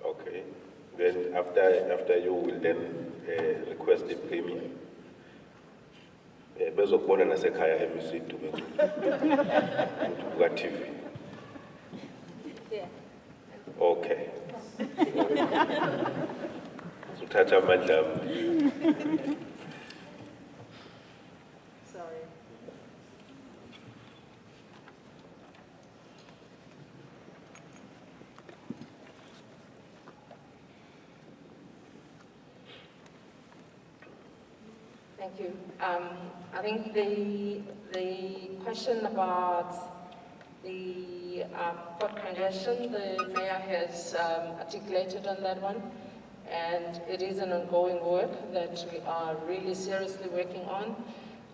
Okay. Then after you will then request the Premier. Bezokubona nasekhaya MEC Dube Buka TV. Okay. Suthatha amandla. Sorry. Thank you. I think the question about the port congestion, the Mayor has articulated on that one, and it is an ongoing work that we are really seriously working on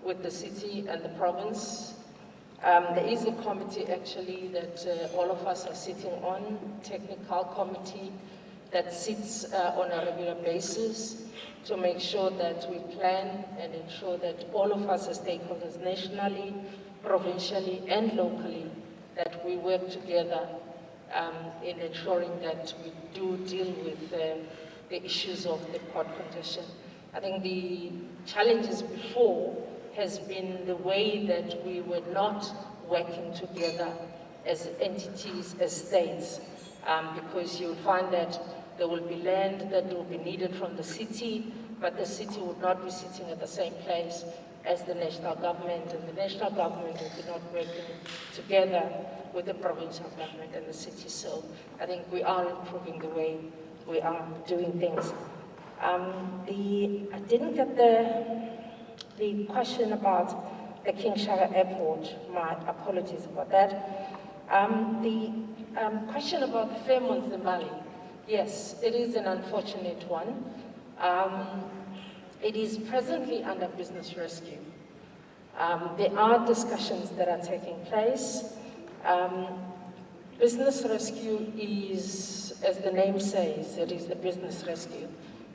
with the city and the province. There is a committee actually that all of us are sitting on, technical committee that sits on a regular basis to make sure that we plan and ensure that all of us as stakeholders nationally, provincially and locally, that we work together in ensuring that we do deal with the issues of the port congestion. I think the challenges before has been the way that we were not working together as entities, as states, because you'll find that there will be land that will be needed from the city, but the city would not be sitting at the same place as the national government, and the national government will be not working together with the provincial government and the city. So I think we are improving the way we are doing things. I didn't get the question about the King Shaka Airport. My apologies about that. The question about the Fairmont Zimbali, yes, it is an unfortunate one. It is presently under business rescue. There are discussions that are taking place. Business rescue is, as the name says, it is the business rescue.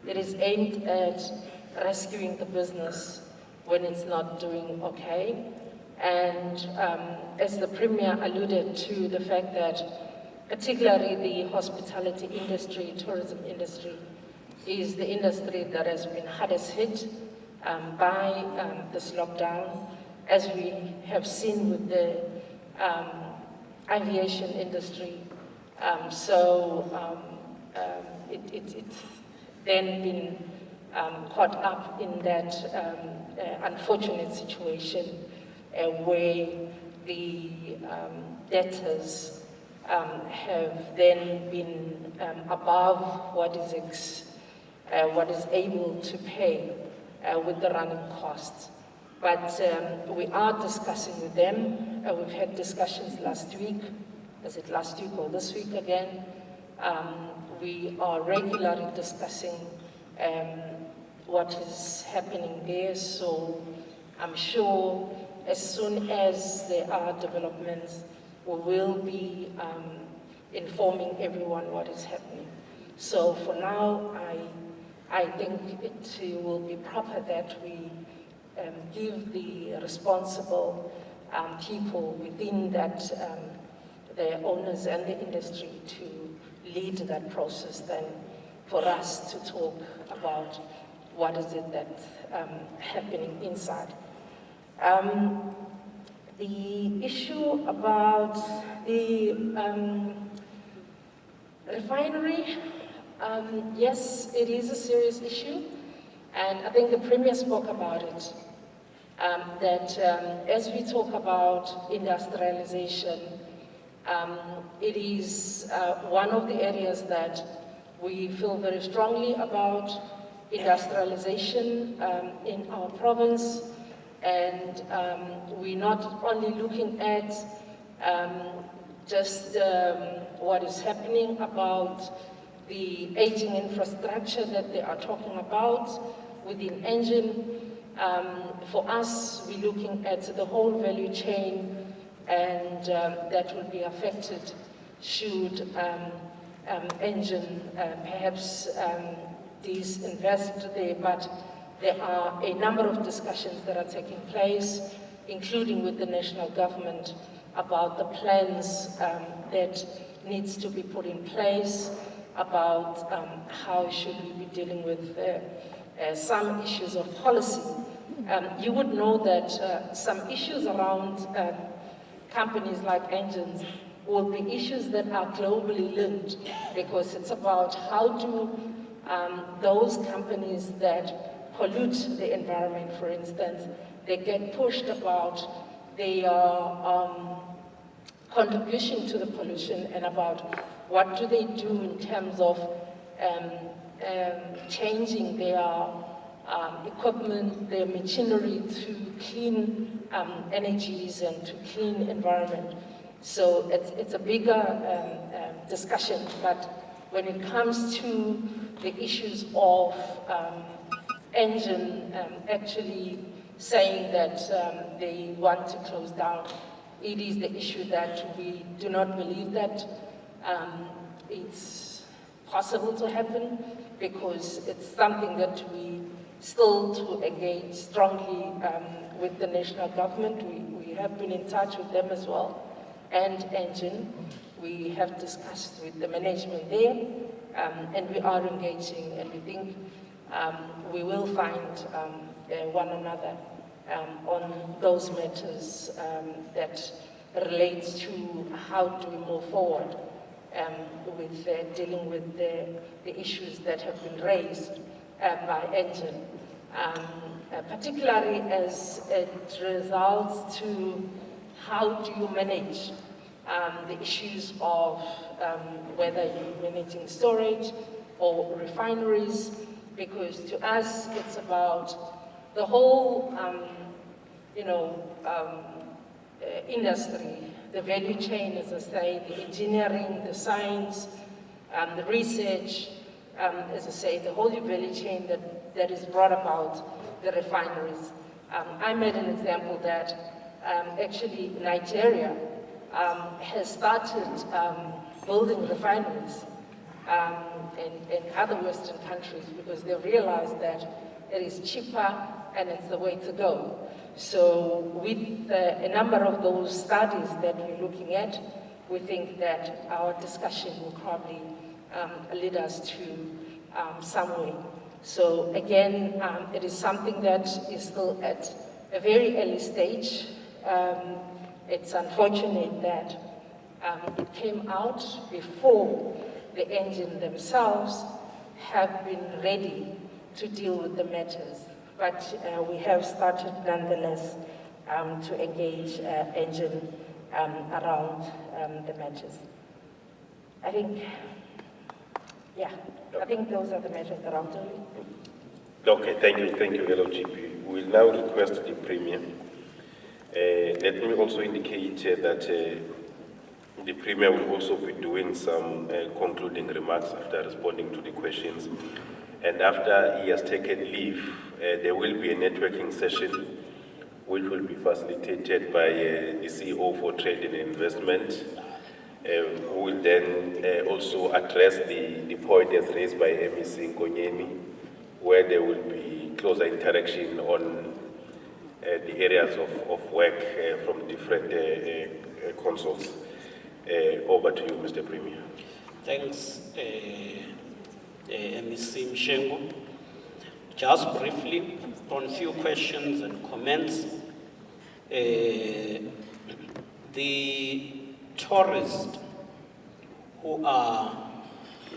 It is aimed at rescuing the business when it's not doing okay. And as the Premier alluded to the fact that particularly the hospitality industry, tourism industry, is the industry that has been hardest hit by this lockdown, as we have seen with the aviation industry. It's then been caught up in that unfortunate situation where the debtors have then been above what is able to pay with the running costs. But we are discussing with them. We've had discussions last week. Was it last week or this week again? We are regularly discussing what is happening there. So I'm sure as soon as there are developments, we will be informing everyone what is happening. So for now, I think it will be proper that we give the responsible people within that, the owners and the industry, to lead that process than for us to talk about what is it that's happening inside. The issue about the refinery, yes, it is a serious issue, and I think the Premier spoke about it, that as we talk about industrialization, it is one of the areas that we feel very strongly about industrialization in our province, and we're not only looking at just what is happening about the aging infrastructure that they are talking about within Engine. For us, we're looking at the whole value chain, and that will be affected should Engine perhaps disinvest there. But there are a number of discussions that are taking place, including with the national government, about the plans that needs to be put in place, about how should we be dealing with some issues of policy. You would know that some issues around companies like Engines will be issues that are globally linked, because it's about how do those companies that pollute the environment, for instance, they get pushed about their contribution to the pollution, and about what do they do in terms of changing their equipment, their machinery to clean energies and to clean environment. So it's a bigger discussion, but when it comes to the issues of Engine actually saying that they want to close down, it is the issue that we do not believe that it's possible to happen, because it's something that we still to engage strongly with the national government. We have been in touch with them as well, and Engine. We have discussed with the management there, and we are engaging, and we think we will find one another on those matters that relate to how do we move forward with dealing with the issues that have been raised by Engine, particularly as it results to how do you manage the issues of whether you're managing storage or refineries, because to us it's about the whole industry, the value chain, as I say, the engineering, the science, the research, as I say, the whole value chain that is brought about the refineries. I made an example that actually Nigeria has started building refineries in other Western countries because they realized that it is cheaper and it's the way to go. So with a number of those studies that we're looking at, we think that our discussion will probably lead us to somewhere. So again, it is something that is still at a very early stage. It's unfortunate that it came out before the Engine themselves have been ready to deal with the matters. But we have started nonetheless to engage Engine around the matters. I think those are the matters that I'm doing. Okay, thank you, LOGP. We'll now request the Premier. Let me also indicate that the Premier will also be doing some concluding remarks after responding to the questions. And after he has taken leave, there will be a networking session which will be facilitated by the CEO for Trade and Investment, who will then also address the point as raised by MEC Nkonyemi, where there will be closer interaction on the areas of work from different consoles. Over to you, Mr. Premier. Thanks, MEC Mshengu. Just briefly, on a few questions and comments. The tourists who are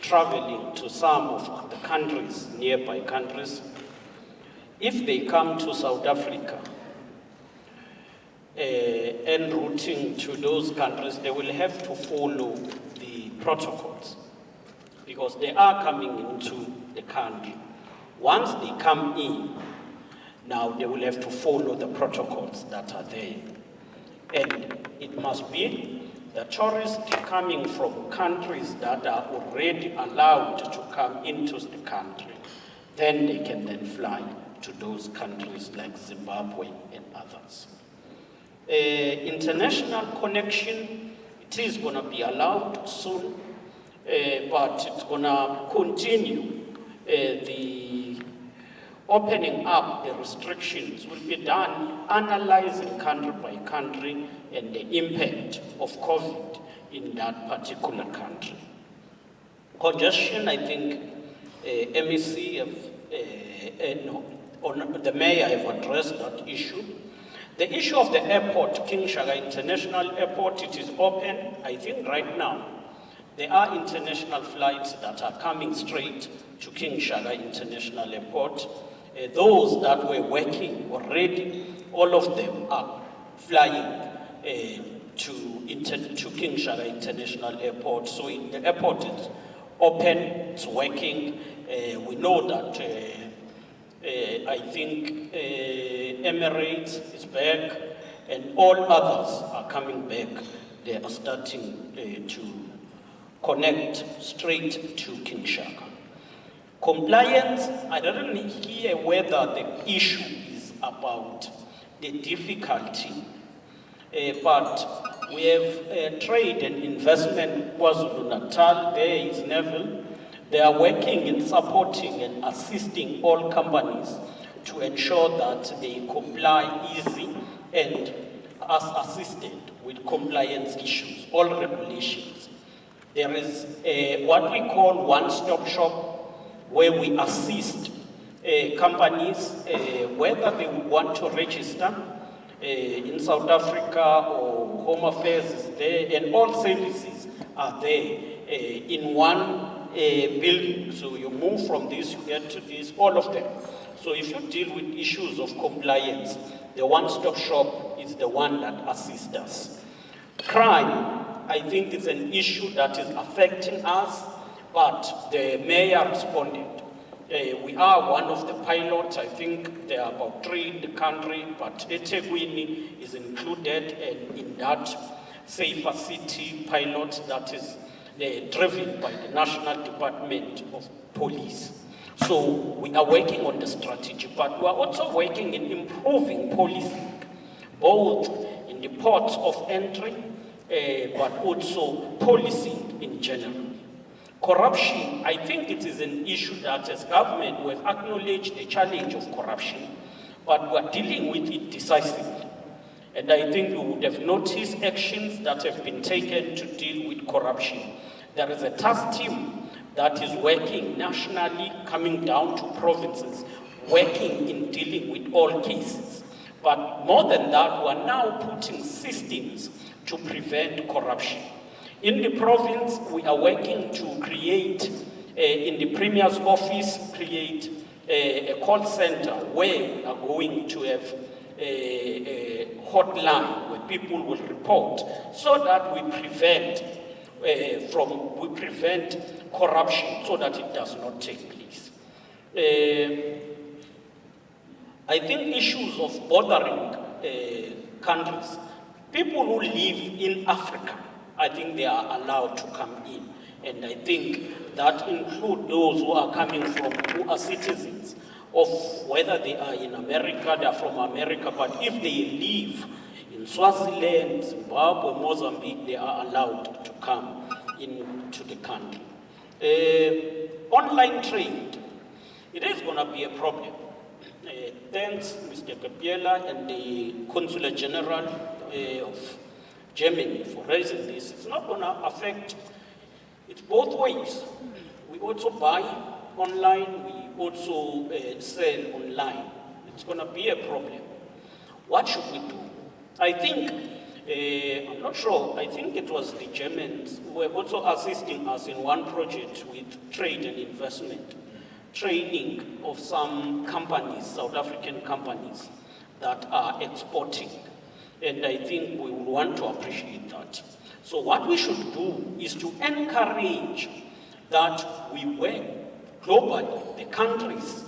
traveling to some of the countries, nearby countries, if they come to South Africa, en routing to those countries, they will have to follow the protocols because they are coming into the country. Once they come in, now they will have to follow the protocols that are there. And it must be the tourists coming from countries that are already allowed to come into the country. Then they can then fly to those countries like Zimbabwe and others. International connection, it is going to be allowed soon, but it's going to continue. The opening up the restrictions will be done analyzing country by country and the impact of COVID in that particular country. Congestion, I think MEC the mayor have addressed that issue. The issue of the airport, King Shaka International Airport, it is open. I think right now there are international flights that are coming straight to King Shaka International Airport. Those that were working already, all of them are flying to King Shaka International Airport. So the airport is open, it's working. We know that I think Emirates is back and all others are coming back. They are starting to connect straight to King Shaka. Compliance, I don't hear whether the issue is about the difficulty, but we have trade and investment, KwaZulu-Natal, there is Neville. They are working in supporting and assisting all companies to ensure that they comply easy and as assisted with compliance issues, all regulations. There is what we call one-stop shop where we assist companies, whether they would want to register in South Africa or Home Affairs is there, and all services are there in one building. So you move from this, you get to this, all of them. So if you deal with issues of compliance, the one-stop shop is the one that assists us. Crime, I think it's an issue that is affecting us, but the mayor responded. We are one of the pilots. I think there are about 3 in the country, but eThekwini is included in that safer city pilot that is driven by the National Department of Police. So we are working on the strategy, but we are also working in improving policing, both in the ports of entry, but also policing in general. Corruption, I think it is an issue that as government we have acknowledged the challenge of corruption, but we are dealing with it decisively. And I think you would have noticed actions that have been taken to deal with corruption. There is a task team that is working nationally, coming down to provinces, working in dealing with all cases. But more than that, we are now putting systems to prevent corruption. In the province, we are working to create, in the Premier's office, create a call center where we are going to have a hotline where people will report so that we prevent corruption so that it does not take place. I think issues of bordering countries, people who live in Africa, I think they are allowed to come in. And I think that includes those who are coming from, who are citizens of whether they are in America, they are from America, but if they live in Swaziland, Zimbabwe, Mozambique, they are allowed to come into the country. Online trade, it is going to be a problem. Thanks, Mr. Gabriela and the Consular General of Germany for raising this. It's not going to affect, it's both ways. We also buy online, we also sell online. It's going to be a problem. What should we do? I think, I'm not sure, I think it was the Germans who were also assisting us in one project with trade and investment, training of some companies, South African companies, that are exporting. And I think we would want to appreciate that. So what we should do is to encourage that we work globally, the countries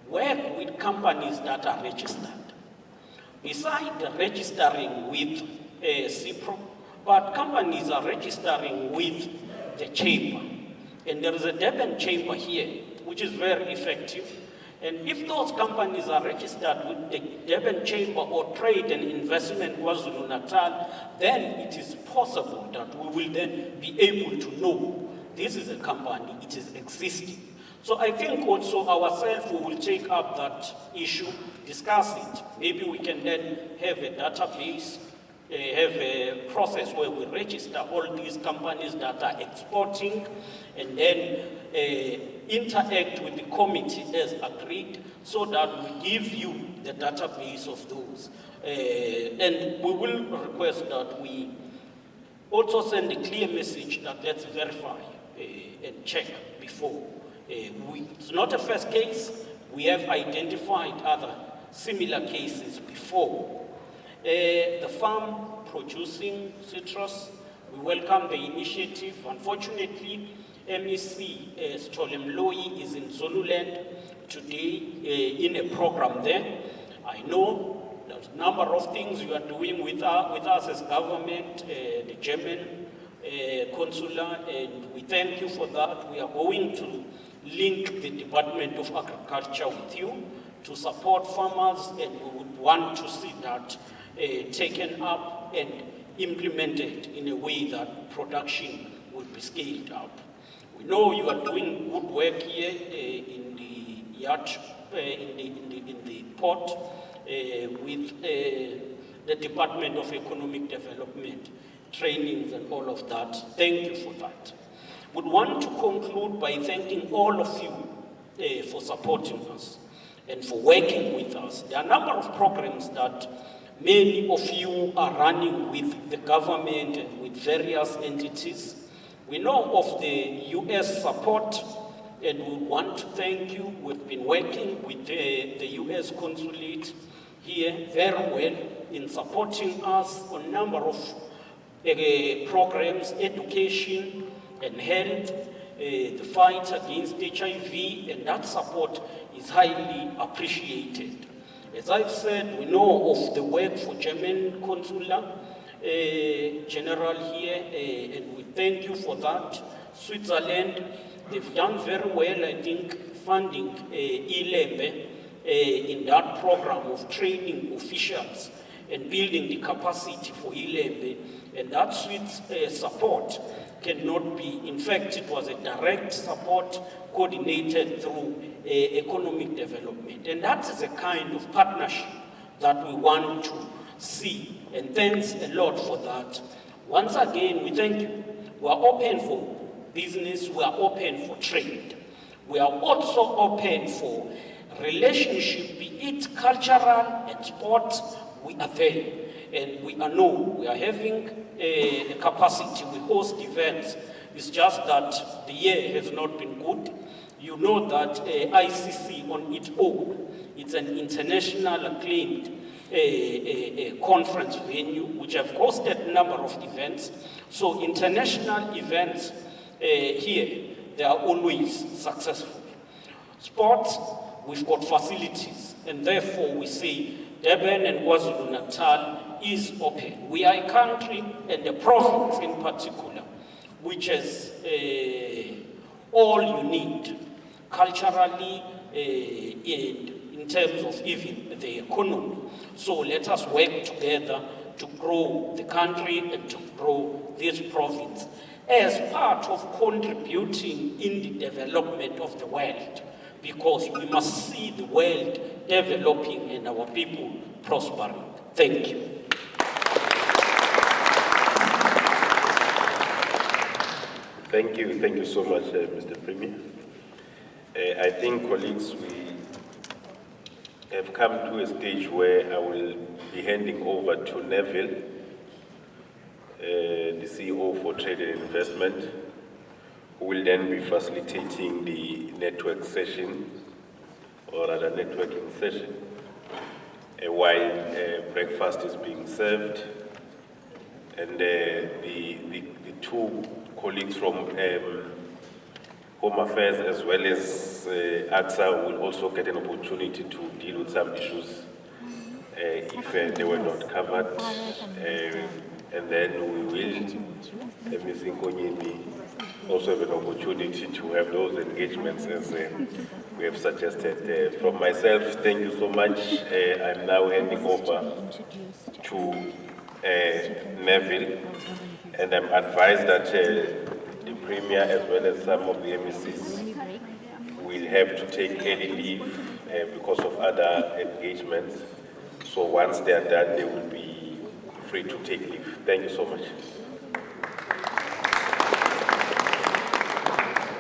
work with companies that are registered. Besides registering with CIPRO, but companies are registering with the chamber. And there is a Durban chamber here, which is very effective. And if those companies are registered with the Durban Chamber or Trade and Investment KwaZulu-Natal, then it is possible that we will then be able to know this is a company, it is existing. So I think also ourselves, we will take up that issue, discuss it. Maybe we can then have a database, have a process where we register all these companies that are exporting and then interact with the committee as agreed so that we give you the database of those. And we will request that we also send a clear message that let's verify and check before. It's not a first case. We have identified other similar cases before. The farm producing citrus, we welcome the initiative. Unfortunately, MEC Stolem Loyi is in Zululand today in a program there. I know there's a number of things you are doing with us as government, the German Consular, and we thank you for that. We are going to link the Department of Agriculture with you to support farmers, and we would want to see that taken up and implemented in a way that production will be scaled up. We know you are doing good work here in the yacht, in the port, with the Department of Economic Development, trainings and all of that. Thank you for that. Would want to conclude by thanking all of you for supporting us and for working with us. There are a number of programs that many of you are running with the government and with various entities. We know of the US support, and we want to thank you. We've been working with the US consulate here very well in supporting us on a number of programs, education and health, the fight against HIV, and that support is highly appreciated. As I've said, we know of the work for German Consular General here, and we thank you for that. Switzerland, they've done very well, I think, funding ILEMBE in that program of training officials and building the capacity for ILEMBE, and that Swiss support cannot be, in fact, it was a direct support coordinated through economic development. And that is a kind of partnership that we want to see. And thanks a lot for that. Once again, we thank you. We are open for business, we are open for trade. We are also open for relationship, be it cultural and sports, we are there. And we are having a capacity, we host events. It's just that the year has not been good. You know that ICC on its own, it's an international acclaimed conference venue, which have hosted a number of events. So international events here, they are always successful. Sports, we've got facilities, and therefore we say Durban and KwaZulu-Natal is open. We are a country, and a province in particular, which has all you need, culturally and in terms of even the economy. So let us work together to grow the country and to grow this province as part of contributing in the development of the world, because we must see the world developing and our people prospering. Thank you. Thank you so much, Mr. Premier. I think, colleagues, we have come to a stage where I will be handing over to Neville, the CEO for Trade and Investment, who will then be facilitating the network session, or rather networking session, while breakfast is being served. And the two colleagues from Home Affairs as well as AXA will also get an opportunity to deal with some issues if they were not covered. And then we will, Ms. Nkonyeni, also have an opportunity to have those engagements as we have suggested. From myself, thank you so much. I'm now handing over to Neville, and I'm advised that the Premier as well as some of the MECs will have to take early leave because of other engagements. So once they are done, they will be free to take leave. Thank you so much.